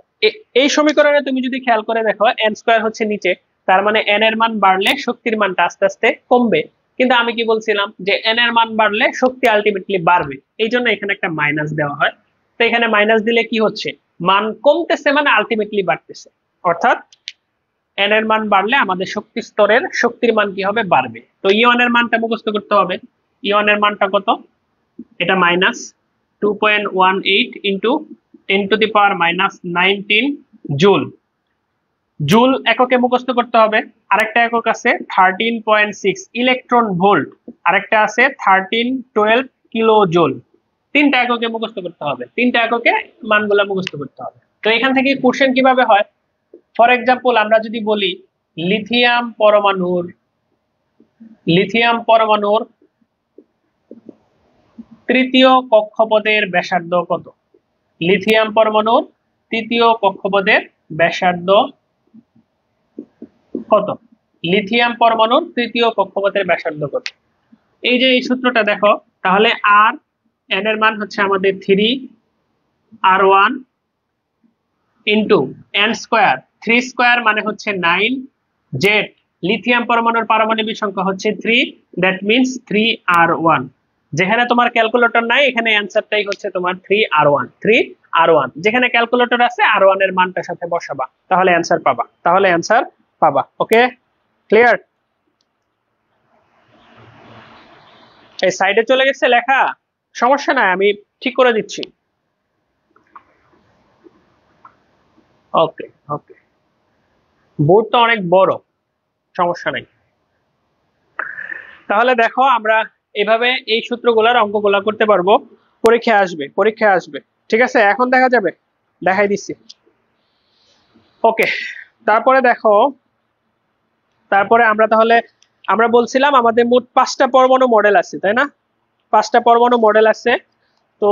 এই সমীকরণে তুমি যদি খেয়াল করে দেখো, এন স্কোয়ার হচ্ছে নিচে, তার মানে এন এর মান বাড়লে শক্তির মানটা আস্তে আস্তে কমবে। কিন্তু আমি কি বলছিলাম যে এন এর মান বাড়লে শক্তি আলটিমেটলি বাড়বে, এই জন্য এখানে একটা মাইনাস দেওয়া হয়। তো এখানে মাইনাস দিলে কি হচ্ছে, মান কমতেছে মানে আলটিমেটলি বাড়তেছে, অর্থাৎ এন এর মান বাড়লে আমাদের শক্তি স্তরের শক্তির মান কি হবে, বাড়বে। তো ইওন এর মানটা মুখস্থ করতে হবে। ইওন এর মানটা কত, এটা মাইনাস 2.18 ইন্টু 10⁻⁹ জুল। জুল এককে মুখস্থ করতে হবে। আরেকটা একক আছে 13.6 ইলেকট্রন ভোল্ট, আরেকটা আছে 1312 কিলো জুল। তিনটা এককে মুখস্থ করতে হবে, তিনটা এককে মানগুলা মুখস্থ করতে হবে। তো এখান থেকে কোশ্চেন কিভাবে হয়, ফর এক্সাম্পল আমরা যদি বলি লিথিয়াম পরমাণুর তৃতীয় কক্ষপথের ব্যাসার্ধ কত? লিথিয়াম পরমাণুর তৃতীয় কক্ষপথের ব্যাসার্ধ কত? লিথিয়াম পরমাণুর তৃতীয় কক্ষপথের ব্যাসার্ধ কত? এই যে এই সূত্রটা দেখো, তাহলে আর এন এর মান হচ্ছে আমাদের 3r1 into N square, 3 square মানে হচ্ছে 9, জেড লিথিয়াম পরমাণুর পারমাণবিক সংখ্যা হচ্ছে 3, দ্যাট মিনস 3r1। যেখানে তোমার ক্যালকুলেটর নাই, এখানে অ্যান্সারটাই হচ্ছে তোমার 3r1, 3r1। যেখানে ক্যালকুলেটর আছে r1 এর মানটার সাথে বসাবা, তাহলে অ্যান্সার পাবা, তাহলে অ্যান্সার পাবা। ওকে, ক্লিয়ার? এই সাইডে চলে গেছে লেখা, সমস্যা নাই, আমি ঠিক করে দিচ্ছি। ওকে ওকে, বোর্ডটা অনেক বড়, সমস্যা নাই। তাহলে দেখো, আমরা এভাবে এই সূত্রগুলোর অঙ্কগুলা করতে পারবো, পরীক্ষায় আসবে, পরীক্ষায় আসবে। ঠিক আছে, এখন দেখা যাবে, দেখাই দিচ্ছি। ওকে, তারপরে দেখো, তারপরে আমরা তাহলে আমরা বলছিলাম আমাদের মোট 5টা পরমাণু মডেল আছে, তাই না? 5টা পরমাণু মডেল আছে। তো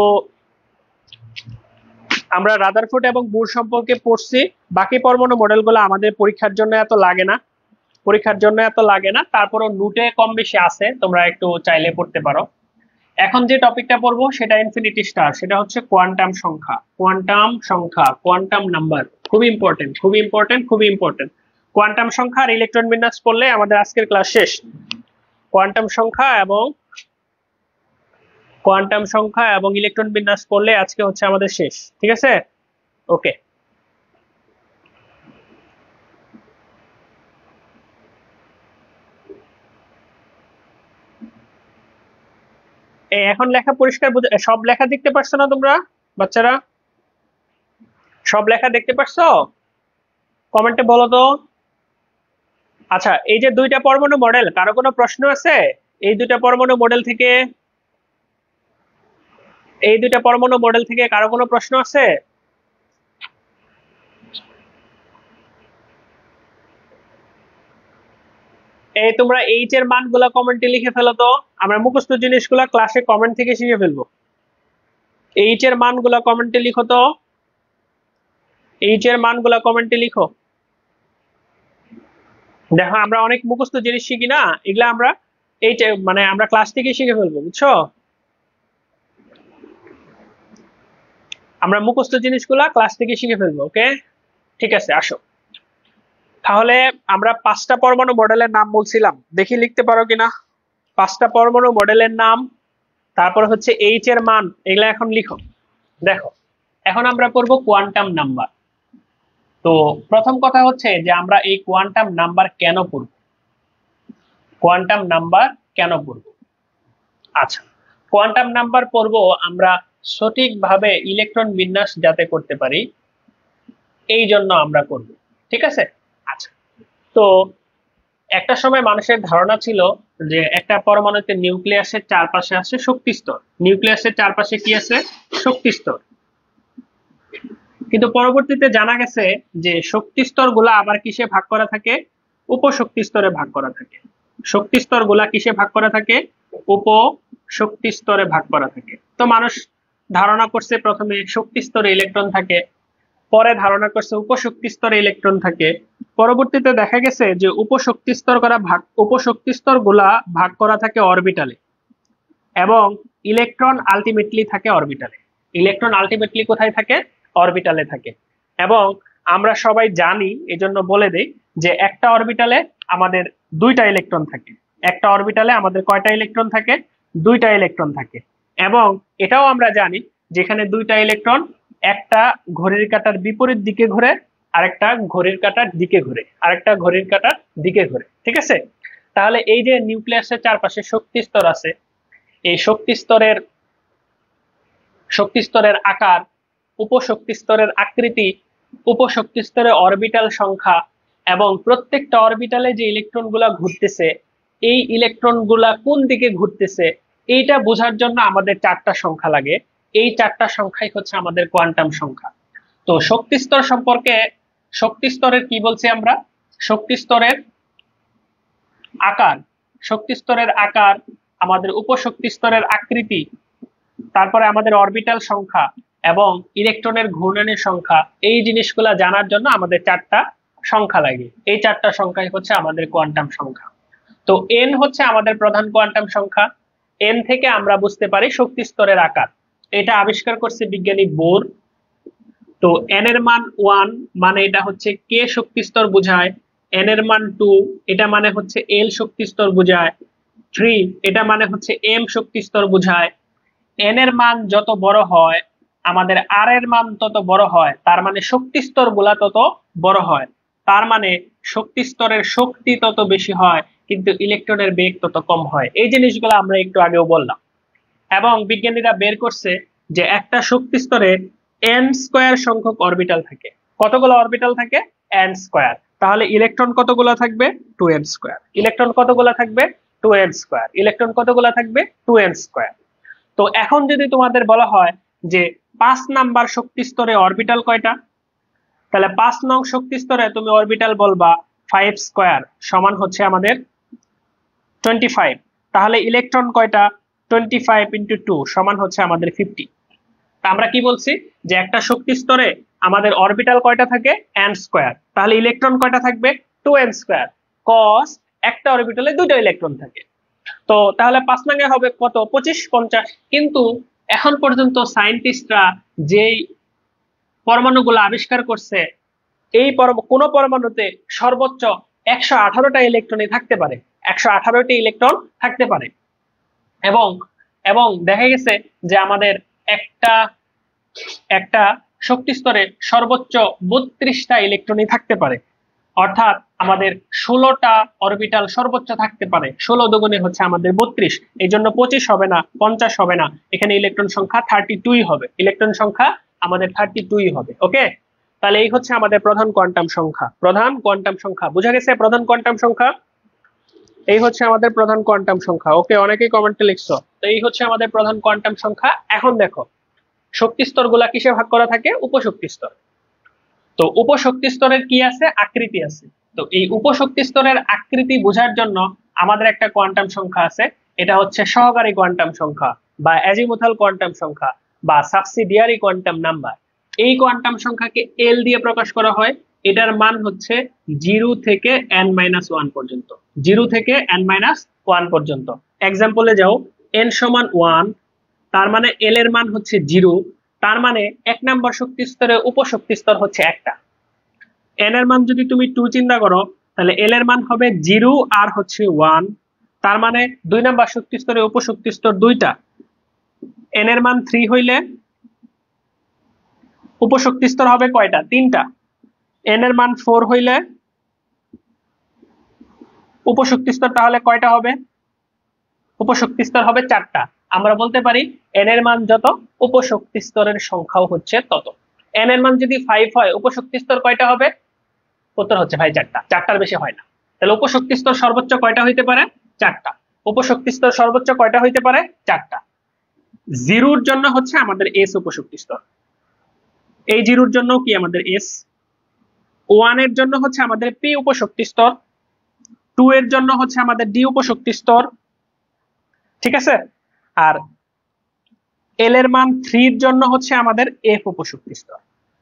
আমরা রাদারফোর্ড এবং বুর সম্পর্কে পড়ছি, বাকি পরমাণু মডেলগুলো আমাদের পরীক্ষার জন্য এত লাগে না, পরীক্ষার জন্য এত লাগে না, তারপরও নোটে কম বেশি আছে, তোমরা একটু চাইলে পড়তে পারো। এখন যে টপিকটা পড়বো সেটা ইনফিনিটি স্টার, সেটা হচ্ছে কোয়ান্টাম সংখ্যা, কোয়ান্টাম সংখ্যা, কোয়ান্টাম নাম্বার। খুবই ইম্পর্টেন্ট, খুবই ইম্পর্টেন্ট, খুবই ইম্পর্টেন্ট। কোয়ান্টাম সংখ্যা আর ইলেকট্রন বিন্যাস পড়লে আমাদের আজকের ক্লাস শেষ। কোয়ান্টাম সংখ্যা এবং ইলেকট্রন বিন্যাস পড়লে আজকে হচ্ছে আমাদের শেষ। ঠিক আছে, ওকে। এখন লেখা পরিষ্কার সব লেখা দেখতে পারছো না তোমরা বাচ্চারা? সব লেখা দেখতে পারছো? কমেন্টে বলো তো। আচ্ছা, এই যে দুইটা পরমাণু মডেল, কারো কোনো প্রশ্ন আছে? এই দুইটা পরমাণু মডেল থেকে কারো কোনো প্রশ্ন আছে? এই তোমরা এইচ এর মানগুলা কমেন্টে লিখে ফেলো তো। আমরা মুখস্থ জিনিসগুলা ক্লাসে কমেন্ট থেকে শিখে ফেলবো। এইচ এর মানগুলা কমেন্টে লিখো তো। এইচ এর মানগুলা কমেন্টে লিখো। দেখো আমরা অনেক মুখস্থ জিনিস শিখি না, এগুলা আমরা এই মানে আমরা ক্লাস থেকে শিখে ফেলবো, বুঝছো? আমরা মুখস্থ জিনিসগুলা ক্লাস থেকে শিখে ফেলবো। ওকে, ঠিক আছে, আসো। তাহলে আমরা 5টা পরমাণু মডেলের নাম বলছিলাম, দেখি লিখতে পারো কিনা। 5টা পরমাণু মডেলের নাম, তারপর হচ্ছে এইচ এর মান, এগুলা এখন লিখো। দেখো, এখন আমরা পড়বো কোয়ান্টাম নাম্বার। তো প্রথম কথা হচ্ছে যে আমরা এই কোয়ান্টাম নাম্বার কেন পড়ব? কোয়ান্টাম নাম্বার কেন পড়ব? আচ্ছা, কোয়ান্টাম নাম্বার পড়বো আমরা সঠিকভাবে ইলেকট্রন বিন্যাস যাতে করতে পারি, এই জন্য আমরা করব। ঠিক আছে? আচ্ছা, তো একটা সময় মানুষের ধারণা ছিল যে একটা পরমাণুতে নিউক্লিয়াসের চারপাশে আছে শক্তি স্তর, নিউক্লিয়াসের চারপাশে কি আছে? শক্তি স্তর। কিন্তু পরবর্তীতে জানা গেছে যে শক্তি স্তর গুলা আবার কিসে ভাগ করা থাকে? উপশক্তি স্তরে ভাগ করা থাকে। শক্তি স্তর গুলা কিসে ভাগ করা থাকে? উপশক্তি স্তরে ভাগ করা থাকে। তো মানুষ ধারণা করছে প্রথমে শক্তি স্তরে ইলেকট্রন থাকে, পরে ধারণা করছে উপশক্তি স্তরে ইলেকট্রন থাকে, পরবর্তীতে দেখা গেছে যে উপশক্তি স্তর গুলা ভাগ করা থাকে অরবিটালে, এবং ইলেকট্রন আলটিমেটলি থাকে অরবিটালে। ইলেকট্রন আলটিমেটলি কোথায় থাকে? অরবিটালে থাকে। এবং আমরা সবাই জানি, এজন্য বলে দেই, যে একটা অরবিটালে আমাদের দুইটা ইলেকট্রন থাকে। একটা অরবিটালে আমাদের কয়টা ইলেকট্রন থাকে? দুইটা ইলেকট্রন থাকে। এবং এটাও আমরা জানি যেখানে দুইটা ইলেকট্রন, একটা ঘড়ির কাঁটার বিপরীত দিকে ঘুরে, আরেকটা ঘড়ির কাঁটার দিকে ঘুরে, আরেকটা ঘড়ির কাঁটার দিকে ঘুরে। ঠিক আছে? তাহলে এই যে নিউক্লিয়াসের চারপাশে শক্তি স্তর আছে, এই শক্তি স্তরের আকার, উপশক্তি স্তরের আকৃতি, উপশক্তি স্তরের অরবিটাল সংখ্যা, এবং প্রত্যেকটা অরবিটালে যে ইলেকট্রন গুলা ঘুরতেছে, এই ইলেকট্রন গুলা কোন দিকে ঘুরতেছে, এইটা বোঝার জন্য আমাদের 4টা সংখ্যা লাগে। এই 4টা সংখ্যাই হচ্ছে আমাদের কোয়ান্টাম সংখ্যা। তো শক্তি স্তর সম্পর্কে, শক্তি স্তরের কি বলছি আমরা? শক্তি স্তরের আকার, শক্তি স্তরের আকার, আমাদের উপশক্তি স্তরের আকৃতি, তারপরে আমাদের অরবিটাল সংখ্যা এবং ইলেকট্রনের ঘূর্ণনের সংখ্যা, এই জিনিসগুলা জানার জন্য আমাদের 4টা সংখ্যা লাগে। এই 4টা সংখ্যাই হচ্ছে আমাদের কোয়ান্টাম সংখ্যা। তো এন হচ্ছে আমাদের প্রধান কোয়ান্টাম সংখ্যা। এন থেকে আমরা বুঝতে পারি শক্তি স্তরের আকার। এটা আবিষ্কার করছে বিজ্ঞানী বোর। তো এন এর মান 1 মানে এটা হচ্ছে কে শক্তি স্তর বোঝায়। এন এর মান 2 এটা মানে হচ্ছে এল শক্তি স্তর বোঝায়। 3 এটা মানে হচ্ছে এম শক্তি স্তর বোঝায়। এন এর মান যত বড় হয়, আমাদের আর এর মান তত বড় হয়, তার মানে শক্তি স্তর গুলা তত বড় হয়। তার মানে শক্তি স্তরের শক্তি তত বেশি হয়, কিন্তু ইলেকট্রনের বেগ তত কম হয়। এই জিনিসগুলো আমরা একটু আগেও বললাম। এবং বিজ্ঞানীরা বের করছে যে একটা শক্তি স্তরে এন স্কোয়ার সংখ্যক অরবিটাল থাকে। কতগুলো অরবিটাল থাকে? N square. তাহলে ইলেকট্রন কতগুলো থাকবে? 2n square. ইলেকট্রন কতগুলো থাকবে? 2n square. ইলেকট্রন কতগুলো থাকবে? 2n square. তো এখন যদি তোমাদের বলা হয় যে 5 নাম্বার শক্তি স্তরে অরবিটাল কয়টা, তাহলে 5 নং শক্তি স্তরে তুমি অরবিটাল বলবা 5 স্কোয়ার, সমান হচ্ছে আমাদের 25। তাহলে ইলেকট্রন কয়টা? 25 ইন্টু 2 সমান হচ্ছে আমাদের 50। তা আমরা কি বলছি যে একটা শক্তি স্তরে আমাদের অরবিটাল কয়টা থাকে? n square. তাহলে ইলেকট্রন কয়টা থাকবে? 2n স্কোয়ার, কস একটা অরবিটালে দুটো ইলেকট্রন থাকে। তো তাহলে 5 নাঙ্গে হবে কত? 25 50। কিন্তু এখন পর্যন্ত সায়েন্টিস্টরা যেই পরমাণুগুলো আবিষ্কার করছে, এই কোন পরমাণুতে সর্বোচ্চ 118টা ইলেকট্রনই থাকতে পারে। 118টি ইলেকট্রন থাকতে পারে। এবং এবং দেখা গেছে যে আমাদের একটা একটা শক্তি স্তরে সর্বোচ্চ 32টা ইলেকট্রনই থাকতে পারে। অর্থাৎ আমাদের 16টা অরবিটাল সর্বোচ্চ থাকতে পারে। 16 দুগুণে হচ্ছে আমাদের 32, এই জন্য 25 হবে না, 50 হবে না, এখানে ইলেকট্রন সংখ্যা 32 হবে, ইলেকট্রন সংখ্যা আমাদের 32 হবে। ওকে, তাহলে এই হচ্ছে আমাদের প্রধান কোয়ান্টাম সংখ্যা। প্রধান কোয়ান্টাম সংখ্যা বোঝা গেছে? প্রধান কোয়ান্টাম সংখ্যা এই হচ্ছে আমাদের প্রধান কোয়ান্টাম সংখ্যা। ওকে, অনেকেই কমেন্টে লিখছো। তো এই হচ্ছে আমাদের প্রধান কোয়ান্টাম সংখ্যা। এখন দেখো শক্তি স্তর গুলা কিসে ভাগ করা থাকে? উপশক্তি স্তর। তো উপশক্তি স্তরের কি আছে? আকৃতি আছে। তো এই উপশক্তি স্তরের আকৃতি বোঝার জন্য আমাদের একটা কোয়ান্টাম সংখ্যা আছে, এটা হচ্ছে সহকারী কোয়ান্টাম সংখ্যা বা অ্যাজিমুথাল কোয়ান্টাম সংখ্যা বা সাবসিডিয়ারি কোয়ান্টাম নাম্বার। এই কোয়ান্টাম সংখ্যাকে এল দিয়ে প্রকাশ করা হয়। এটার মান হচ্ছে 0 থেকে n-1 পর্যন্ত, 0 থেকে n-1 পর্যন্ত। এক্সাম্পলে যাও, n সমান 1, তার মানে এল এর মান হচ্ছে 0, তার মানে 1 নম্বর শক্তি স্তরে উপশক্তি স্তর হচ্ছে একটা। এন এর মান যদি তুমি 2 চিন্তা করো, তাহলে এল এর মান হবে 0 আর হচ্ছে 1, তার মানে 2 নম্বর শক্তি স্তরে উপশক্তি স্তর দুইটা। এন এর মান 3 হইলে উপশক্তি স্তর হবে কয়টা? তিনটা। এন এর মান 4 হইলে উপশক্তি স্তর তাহলে কয়টা হবে? উপশক্তি স্তর হবে 4টা। আমরা বলতে পারি এন এর মান যত, উপশক্তি স্তরের সংখ্যাও হচ্ছে তত। এন এর মান যদি 5 হয়, উপশক্তি স্তর কয়টা হবে? উত্তর হচ্ছে ভাই 4টা, 4টার বেশি হয় না। তাহলে উপশক্তি স্তর সর্বোচ্চ কয়টা হইতে পারে? 4টা। উপশক্তি স্তর সর্বোচ্চ কয়টা হইতে পারে? 4টা। জিরোর জন্য হচ্ছে আমাদের এস উপশক্তি স্তর, এই জিরোর জন্য কি আমাদের এস। 1 এর জন্য হচ্ছে আমাদের পি উপশক্তি স্তর, 2 এর জন্য হচ্ছে আমাদের ডি উপশক্তি স্তর, ঠিক আছে। আর এল এর মান 3 এর জন্য হচ্ছে আমাদের এফ উপশক্তি স্তর।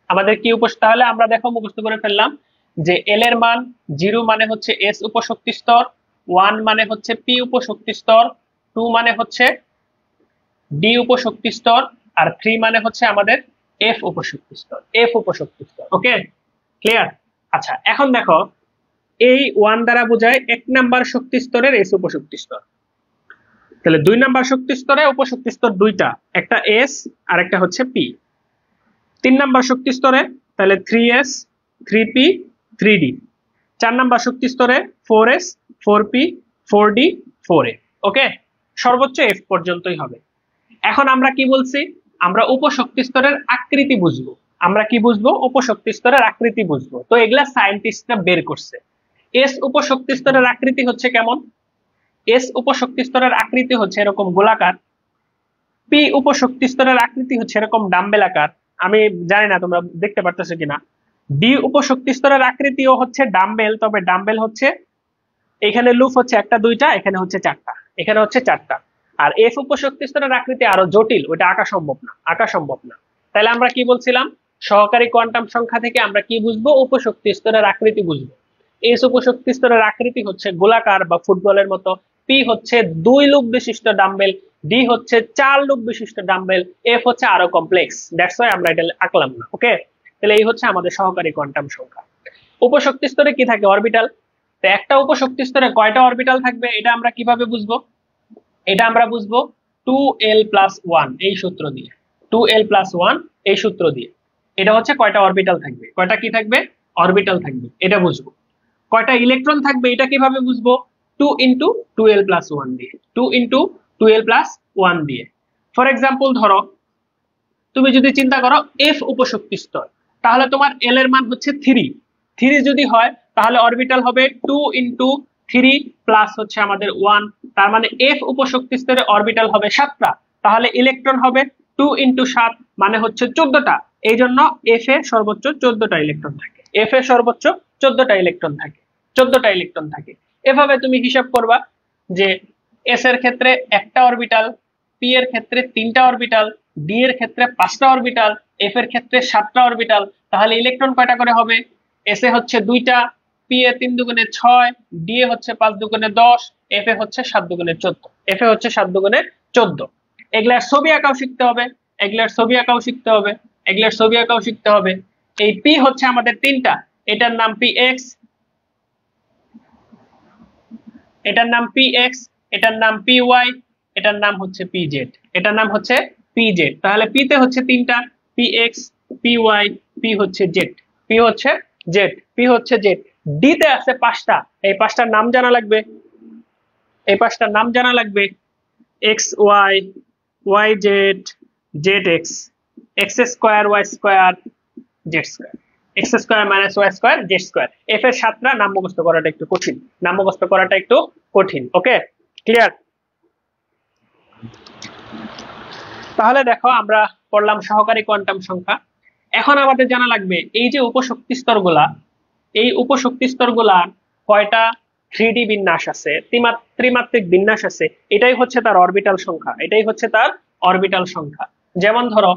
আমাদের কি তাহলে আমরা দেখো মুখস্থ করে ফেললাম যে এল এর মান 0 মানে হচ্ছে এস উপশক্তি স্তর, 1 মানে হচ্ছে পি উপশক্তি স্তর, 2 মানে হচ্ছে ডি উপশক্তি স্তর, আর 3 মানে হচ্ছে আমাদের এফ উপশক্তি স্তর, এফ উপশক্তি স্তর। ওকে, ক্লিয়ার? আচ্ছা, এখন দেখো এই 1 দ্বারা বোঝায় 1 নাম্বার শক্তি স্তরের এস উপশক্তি স্তর। তাহলে 2 নাম্বার শক্তি স্তরে উপশক্তি স্তর দুইটা, একটা এস আর একটা হচ্ছে পি। 3 নাম্বার শক্তি স্তরে তাহলে 3s 3p 3d। 4 নাম্বার শক্তি স্তরে 4s 4p 4d 4a। ওকে, সর্বোচ্চ f পর্যন্তই হবে। এখন আমরা কি বলছি? আমরা উপশক্তি স্তরের আকৃতি বুঝবো। আমরা কি বুঝবো? উপশক্তি স্তরের আকৃতি বুঝবো। তো এগুলা সায়েন্টিস্টরা বের করছে। এস উপশক্তি স্তরের আকৃতি হচ্ছে কেমন? এস উপশক্তি স্তরের আকৃতি হচ্ছে এরকম গোলাকার, পি উপশক্তি স্তরের আকৃতি হচ্ছে এরকম ডাম্বেল আকার। আমি জানি না তোমরা দেখতে পারতেছো কিনা। ডি উপশক্তি স্তরের আকৃতিও হচ্ছে ডাম্বেল, তবে ডাম্বেল হচ্ছে এখানে লুপ হচ্ছে একটা দুইটা, এখানে হচ্ছে 4টা, এখানে হচ্ছে 4টা। আর এফ উপশক্তি স্তরের আকৃতি আরো জটিল, ওটা আঁকা সম্ভব না, আঁকা সম্ভব না। তাহলে আমরা কি বলছিলাম? সহকারী কোয়ান্টাম সংখ্যা থেকে আমরা কি বুঝবো? উপশক্তি স্তরের আকৃতি বুঝবো। এস উপশক্তি স্তরের আকৃতি হচ্ছে গোলাকার বা ফুটবলের মতো, পি হচ্ছে 2 লুপ বিশিষ্ট ডাম্বেল, ডি হচ্ছে 4 লুপ বিশিষ্ট ডাম্বেল, এফ হচ্ছে আরো কমপ্লেক্স। দ্যাটস ওয়াই আমরা এটা আঁকলাম না। ওকে, তাহলে এই হচ্ছে আমাদের সহকারী কোয়ান্টাম সংখ্যা। উপশক্তি স্তরে কি থাকে? অরবিটাল। তো একটা উপশক্তি স্তরে কয়টা অরবিটাল থাকবে এটা আমরা কিভাবে বুঝবো? এটা আমরা বুঝবো 2l+1 এই সূত্র দিয়ে, 2l+1 এই সূত্র দিয়ে। এটা হচ্ছে কয়টা অরবিটাল থাকবে, কয়টা কি থাকবে? অরবিটাল থাকবে, এটা বুঝবো। কয়টা ইলেকট্রন থাকবে এটা কিভাবে বুঝবো? 2 × 2l+1 দিয়ে, 2 × 2l+1 দিয়ে। ফর এক্সাম্পল ধরো তুমি যদি চিন্তা করো এফ উপশক্তি স্তর, তাহলে তোমার এল এর মান হচ্ছে 3, 3 যদি হয় তাহলে অরবিটাল হবে 2 × 3 প্লাস হচ্ছে আমাদের 1, তার মানে এফ উপশক্তি স্তরে অরবিটাল হবে 7টা, তাহলে ইলেকট্রন হবে 2 × 7 মানে হচ্ছে 14টা। এই জন্য এফ এ সর্বোচ্চ 14টা ইলেকট্রন থাকে, এফ এ সর্বোচ্চ 14টা ইলেকট্রন থাকে, 14টা ইলেকট্রন থাকে। এভাবে তুমি হিসাব করবা যে এস এর ক্ষেত্রে একটা অরবিটাল, পি এর ক্ষেত্রে 3টা অরবিটাল, ডি এর ক্ষেত্রে 5টা অরবিটাল, এফ এর ক্ষেত্রে 7টা অরবিটাল। তাহলে ইলেকট্রন কয়টা করে হবে? এস এ হচ্ছে 2টা, পি এ 3 দুগুণে 6, ডি এ হচ্ছে 5 দুগুণে 10, এফ এ হচ্ছে 7 দুগুণে 14, এফ এ হচ্ছে 7 দুগুণে 14। এগুলার ছবি আঁকাও শিখতে হবে, এগুলার ছবি আঁকাও শিখতে হবে, এগুলার ছবি আঁকাও শিখতে হবে। এই পি হচ্ছে আমাদের 3টা, এটার নাম পি এক্স, এটার নাম পি এক্স, এটার নাম পি ওয়াই, এটার নাম হচ্ছে পি জেড, এটার নাম হচ্ছে পি জেড। তাহলে পি তে হচ্ছে 3টা, P X, P Y, P হচ্ছে জেড, পি হচ্ছে জেড, পি হচ্ছে জেড। ডি তে আছে 5টা, এই 5টার নাম জানা লাগবে, এই 5টার নাম জানা লাগবে, X Y, Y Z, Z X, X square Y square, Z square, X square minus Y square, Z square. F এর 7টা নাম মুখস্থ করাটা একটু কঠিন, নাম মুখস্থ করাটা একটু কঠিন। ওকে, ক্লিয়ার? তাহলে দেখো আমরা পড়লাম সহকারী কোয়ান্টাম সংখ্যা। এখন আমাদের জানা লাগবে এই যে উপশক্তি স্তরগুলা, এই উপশক্তি স্তরগুলা কয়টা 3D বিন্যাস আছে, ত্রিমাত্রিক বিন্যাস আছে, এটাই হচ্ছে তার অরবিটাল সংখ্যা, এটাই হচ্ছে তার অরবিটাল সংখ্যা। যেমন ধরো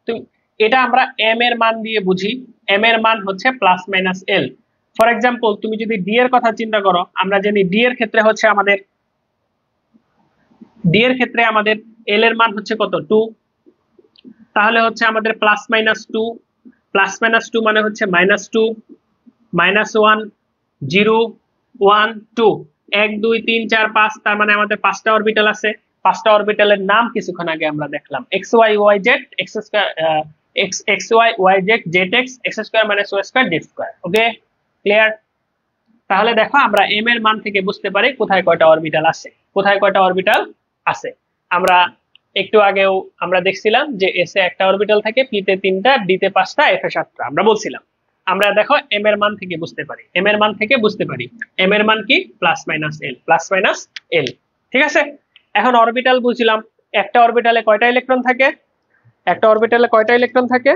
তুমি, এটা আমরা এম এর মান দিয়ে বুঝি, এম এর মান হচ্ছে plus minus L. For example তুমি যদি ডি এর কথা চিন্তা করো, আমরা জানি ডি এর ক্ষেত্রে হচ্ছে আমাদের, ডি এর ক্ষেত্রে আমাদের এল এর মান হচ্ছে কত, 2, তাহলে হচ্ছে আমাদের প্লাস মাইনাস 2, প্লাস মাইনাস 2 মানে হচ্ছে -2, -1, 0, 1, 2, 1 2 3 4 5, তার মানে আমাদের 5টা অরবিটাল আছে। 5টা অরবিটালের নাম কিছুক্ষণ আগে আমরা দেখলাম, X Y Y Z, X square, X Y Y Z, Z X, X square minus Y square, Z square. Okay, clear? তাহলে দেখো আমরা এম এর মান থেকে বুঝতে পারি কোথায় কয়টা অরবিটাল আছে, কোথায় কয়টা অরবিটাল আছে। আমরা একটু আগেও আমরা দেখছিলাম যে এস এ একটা অরবিটাল থাকে, পি তে 3টা, ডি তে 5টা, এফ এ 7টা, আমরা বলছিলাম। আমরা দেখো এম এর মান থেকে বুঝতে পারি, এম এর মান থেকে বুঝতে পারি এম এর মান কি, plus minus L, plus minus L. ঠিক আছে, এখন অরবিটাল বুঝলাম, একটা অরবিটালে কয়টা ইলেকট্রন থাকে, একটা অরবিটালে কয়টা ইলেকট্রন থাকে,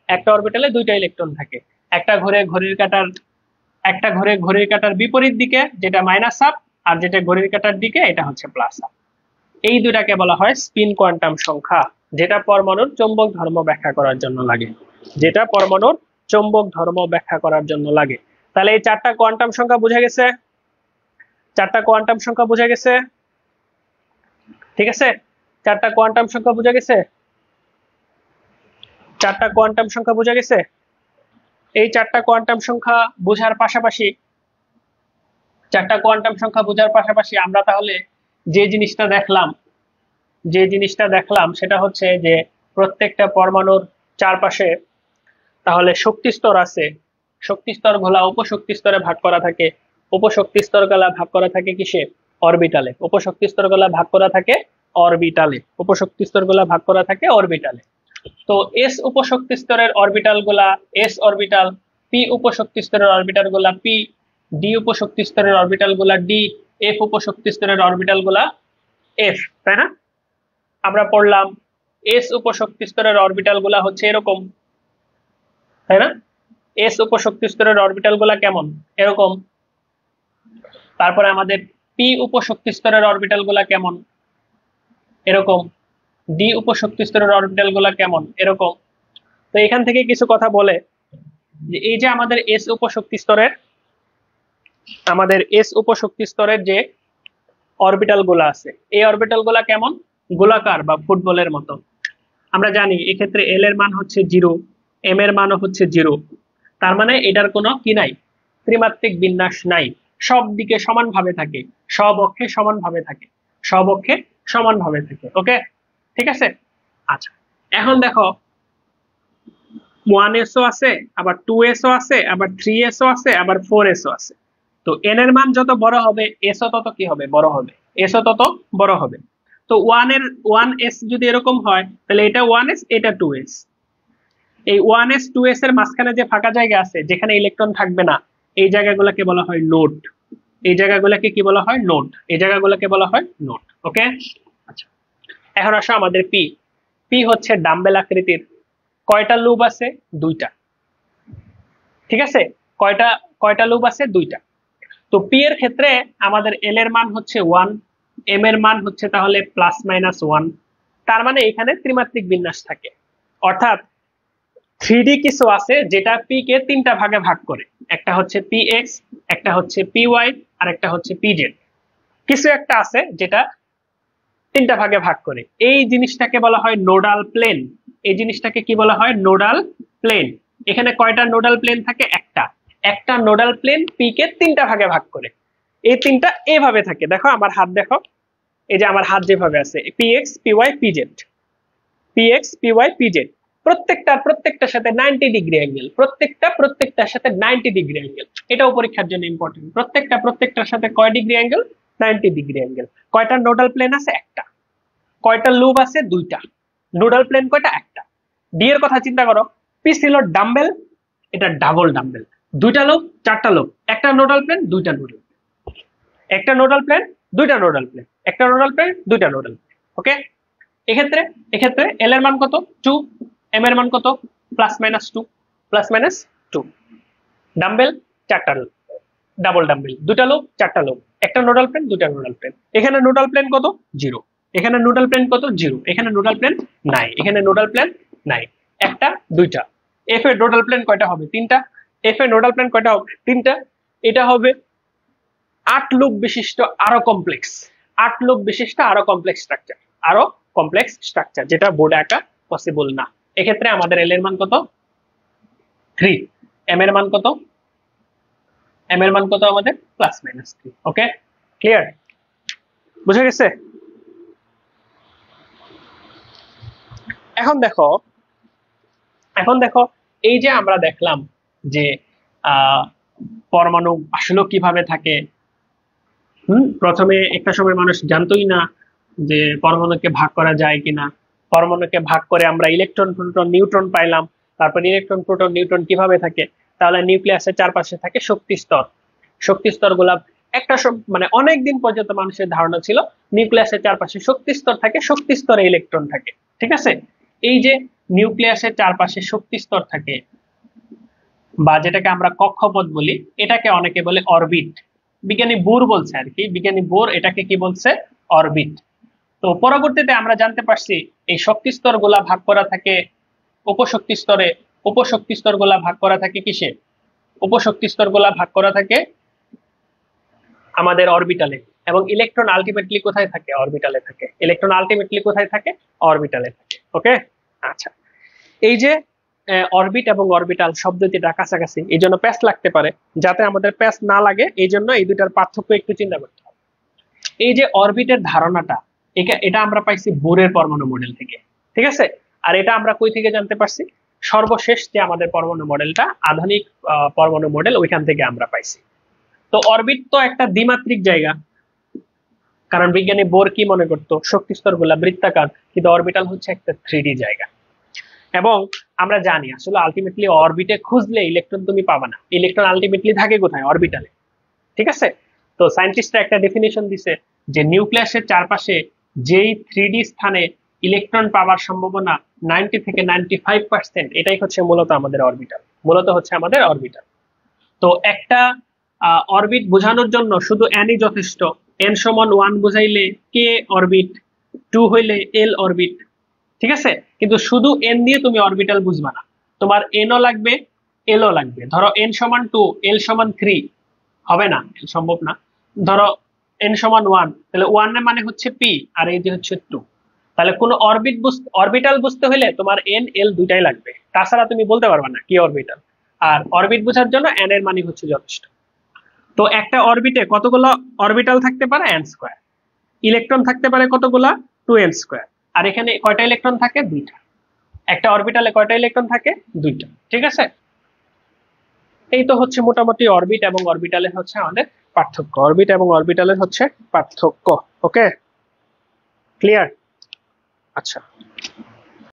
একটা অরবিটালে 2টা ইলেকট্রন থাকে। একটা ঘুরে ঘড়ির কাঁটার, একটা ঘুরে ঘড়ির কাঁটার বিপরীত দিকে, যেটা মাইনাস হাফ, আর যেটা ঘড়ির কাঁটার দিকে এটা হচ্ছে প্লাস হাফ। এই দুটাকে বলা হয় স্পিন কোয়ান্টাম সংখ্যা, যেটা পরমাণুর চৌম্বক ধর্ম ব্যাখ্যা করার জন্য লাগে, যেটা পরমাণুর চৌম্বক ধর্ম ব্যাখ্যা করার জন্য লাগে। তাহলে এই 4টা কোয়ান্টাম সংখ্যা বোঝা গেছে, 4টা কোয়ান্টাম সংখ্যা বোঝা গেছে। ঠিক আছে, 4টা কোয়ান্টাম সংখ্যা বোঝা গেছে, 4টা কোয়ান্টাম সংখ্যা বোঝা গেছে। এই 4টা কোয়ান্টাম সংখ্যা বোঝার পাশাপাশি, 4টা কোয়ান্টাম সংখ্যা বোঝার পাশাপাশি আমরা তাহলে যে জিনিসটা দেখলাম, যে জিনিসটা দেখলাম সেটা হচ্ছে যে প্রত্যেকটা পরমাণুর চারপাশে তাহলে শক্তি স্তর আছে, শক্তি স্তর গুলা উপশক্তি স্তরে ভাগ করা থাকে, উপশক্তি স্তর গুলা ভাগ করা থাকে কিসে, অরবিটালে, উপশক্তি স্তর গুলা ভাগ করা থাকে অরবিটালে, উপশক্তি স্তর গুলা ভাগ করা থাকে অরবিটালে। তো এস উপশক্তি স্তরের অরবিটাল গুলা এস অরবিটাল, পি উপশক্তি স্তরের অরবিটাল গুলা পি, ডি উপশক্তি স্তরের অরবিটাল গুলা ডি, এফ উপশক্তি স্তরের অরবিটাল গুলা এফ, তাই না? আমরা পড়লাম এস উপশক্তি স্তরের অরবিটাল গুলা হচ্ছে এরকম, তাই না? এস উপশক্তি স্তরের অরবিটাল গুলা কেমন, এরকম। তারপরে আমাদের পি উপশক্তি স্তরের অরবিটাল গুলা কেমন, এরকম। ডি উপশক্তি স্তরের অরবিটাল গুলা কেমন, এরকম। তো এখান থেকে কিছু কথা বলে যে এই যে আমাদের এস উপশক্তি স্তরের, আমাদের এস উপশক্তি স্তরের যে অরবিটাল গুলা আছে, এই অরবিটাল গুলা কেমন, গোলাকার বা ফুটবলের মতো। আমরা জানি এক্ষেত্রে এল এর মান হচ্ছে 0, এম এর মানও হচ্ছে 0, তার মানে এটার কোনো কি নাই, ত্রিমাত্রিক বিন্যাস নাই, সব দিকে সমানভাবে থাকে, সব অক্ষে সমানভাবে থাকে, সব অক্ষে সমানভাবে থাকে। ওকে, ঠিক আছে। আচ্ছা, এখন দেখো 1s ও আছে, আবার 2s ও আছে, আবার 3s ও আছে, আবার 4s ও আছে। তো n এর মান যত বড় হবে s ও তত কি হবে, বড় হবে, s ও তত বড় হবে। তো 1s যদি এরকম হয় তাহলে এটা 1s, এটা 2s। এই 1s 2s এর মাঝখানে যে ফাঁকা জায়গা আছে যেখানে ইলেকট্রন থাকবে না, এই জায়গাগুলোকে বলা হয় নোড, এই জায়গাগুলোকে কি বলা হয়, নোড, এই জায়গাগুলোকে বলা হয় নোড। ওকে, আচ্ছা, এখন আসো আমাদের পি। পি হচ্ছে ডাম্বেল আকৃতির, কয়টা লুব আছে, 2টা। ঠিক আছে, কয়টা কয়টা লুব আছে, 2টা। তো পি এর ক্ষেত্রে আমাদের এল এর মান হচ্ছে 1, এম এর মান হচ্ছে তাহলে +-1, তার মানে এখানে ত্রিমাত্রিক বিন্যাস থাকে, অর্থাৎ 3D কিছু আছে যেটা পি কে 3টা ভাগে ভাগ করে, একটা হচ্ছে পি এক্স, একটা হচ্ছে পি ওয়াই, আর একটা হচ্ছে পি জেড। কিছু একটা আছে যেটা 3টা ভাগে ভাগ করে, এই জিনিসটাকে বলা হয় নোডাল প্লেন। এই জিনিসটাকে কি বলা হয়, নোডাল প্লেন। এখানে কয়টা নোডাল প্লেন থাকে, একটা, একটা নোডাল প্লেন পি কে 3টা ভাগে ভাগ করে। এই 3টা এভাবে থাকে, দেখো আমার হাত দেখো, এই যে আমার হাত যেভাবে আছে, P X P Y P Z, P X P Y P Z. প্রত্যেকটার সাথে 90 ডিগ্রি অ্যাঙ্গেল, প্রত্যেকটার সাথে 90 ডিগ্রি অ্যাঙ্গেল। এটাও পরীক্ষার জন্য ইম্পর্টেন্ট। প্রত্যেকটার সাথে কয় ডিগ্রি অ্যাঙ্গেল? 90 degree angle. কয়টা নোডাল প্লেন আছে? একটা। কয়টা লুব আছে? দুইটা। নোডাল প্লেন কয়টা? একটা। ডি এর কথা চিন্তা করো, পি ছিল ডাম্বেল, এটা ডাবল ডাম্বেল, দুইটা লোব, চারটা লোব, একটা নোডাল প্লেন, দুইটা নোডাল, একটা নোডাল প্লেন, দুইটা নোডাল প্লেন, একটা নোডাল প্লেন, দুইটা নোডাল প্লেন। ওকে, এক্ষেত্রে এল এর মান কত? 2, এম এর মান কত? +-2, +-2। ডাম্বেল চারটা লোব, ডাবল ডাম্বেল, দুইটা লোব, চারটা লোব, একটা নোডাল প্লেন, দুইটা নোডাল প্লেন। এখানে নোডাল প্লেন কত? 0। এখানে নোডাল প্লেন কত? 0। এখানে নোডাল প্লেন নাই, এখানে নোডাল প্লেন নাই। একটা, দুইটা। এফ এর নোডাল প্লেন কয়টা হবে? 3টা। এফ এর নোডাল প্লেন কয়টা হবে? 3টা। এটা হবে 8 লুপ বিশিষ্ট আরো কমপ্লেক্স, 8 লুপ বিশিষ্ট আরো কমপ্লেক্স স্ট্রাকচার, যেটা বোর্ডে আঁকা পসিবল না। এক্ষেত্রে আমাদের এল এর মান কত? 3। এম এর মান কত? এম এর মান কত আমাদের? +-3। ওকে, ক্লিয়ার? বুঝে গেছে? এখন দেখো এই যে আমরা দেখলাম যে পরমাণু আসলে কিভাবে থাকে। প্রথমে একটা সময় মানুষ জানতোই না যে পরমাণুকে ভাগ করা যায় কিনা। পরমাণুকে ভাগ করে আমরা ইলেকট্রন, প্রোটন, নিউট্রন পাইলাম। তারপর ইলেকট্রন, প্রোটন, নিউট্রন কিভাবে থাকে? তাহলে নিউক্লিয়াসের চারপাশে থাকে শক্তি স্তর। শক্তি স্তরগুলা একটা মানে অনেকদিন পর্যন্ত মানুষের ধারণা ছিল নিউক্লিয়াসের চারপাশে শক্তি স্তর থাকে, শক্তি স্তরে ইলেকট্রন থাকে। ঠিক আছে? এই যে নিউক্লিয়াসের চারপাশে শক্তি স্তর থাকে, বা যেটাকে আমরা কক্ষপথ বলি, এটাকে অনেকে বলে অরবিট। বিজ্ঞানী বোর বলছে আর কি, বিজ্ঞানী বোর এটাকে কি বলছে? অরবিট। তো পরবর্তীতে আমরা জানতে পারছি এই শক্তি স্তর গুলা ভাগ করা থাকে উপশক্তি স্তরে। উপশক্তি স্তর গুলা ভাগ করা থাকে কিসে? উপশক্তি স্তর গুলা ভাগ করা থাকে আমাদের অরবিটালে। এবং ইলেকট্রন আলটিমেটলি কোথায় থাকে? অরবিটালে থাকে। ইলেকট্রন আলটিমেটলি কোথায় থাকে? অরবিটালে থাকে। ওকে, আচ্ছা। এই যে অরবিট এবং অরবিটাল শব্দ দুইটা কাছাকাছি, এই জন্য প্যাচ লাগতে পারে। যাতে আমাদের প্যাচ না লাগে এই জন্য এই দুটার পার্থক্য একটু চিন্তা করতে হবে। এই যে অরবিটের ধারণাটা, এটা আমরা পাইছি বোরের পরমাণু মডেল থেকে। ঠিক আছে? আর এটা আমরা কই থেকে জানতে পারছি? সর্বশেষ যে আমাদের পরমাণু মডেলটা, আধুনিক পরমাণু মডেল, ওইখান থেকে আমরা পাইছি। তো অরবিট তো একটা দ্বিমাত্রিক জায়গা, কারণ বিজ্ঞানী বোর কি মনে করতো? শক্তি স্তর গুলা বৃত্তাকার, কিন্তু অরবিটাল হচ্ছে একটা 3D জায়গা। এবং আমরা জানি আসলে আলটিমেটলি অরবিটে খুঁজলে ইলেকট্রন তুমি পাবে না। ইলেকট্রন আলটিমেটলি থাকে কোথায়? অরবিটালে। ঠিক আছে? তো সায়েন্টিস্টরা একটা ডেফিনিশন দিছে যে নিউক্লিয়াসের চারপাশে যেই 3D স্থানে ইলেকট্রন পাওয়ার সম্ভাবনা 90 থেকে 95%, এটাই হচ্ছে মূলত আমাদের অরবিটাল। তো একটা অরবিট বোঝানোর জন্য শুধু n ই যথেষ্ট। n সমান 1 বুঝাইলে কে অরবিট, 2 হইলে এল অরবিট। ঠিক আছে? কিন্তু শুধু n দিয়ে তুমি অরবিটাল বুঝবা না, তোমার n ও লাগবে, l ও লাগবে। ধরো n সমান 2, l সমান 3 হবে না, সম্ভব না। ধরো n সমান 1, তাহলে 1 এর মানে হচ্ছে p, আর এই যে হচ্ছে 2। তাহলে কোন অরবিটাল বুঝতে হলে তোমার n l দুইটাই লাগবে, তাছাড়া তুমি বলতে পারবে না কি অরবিটাল। আর অরবিট বোঝার জন্য n এর মানই হচ্ছে যথেষ্ট। তো একটা অরবিটে কতগুলো অরবিটাল থাকতে পারে? n²। ইলেকট্রন থাকতে পারে কতগুলা? 2n²। আর এখানে কয়টা ইলেকট্রন থাকে? 2টা। একটা অরবিটালে কয়টা ইলেকট্রন থাকে? 2টা। ঠিক আছে? এই তো হচ্ছে মোটামুটি অরবিট এবং অরবিটালের হচ্ছে আমাদের পার্থক্য। অরবিট এবং অরবিটালের হচ্ছে পার্থক্য। ওকে, ক্লিয়ার? আচ্ছা।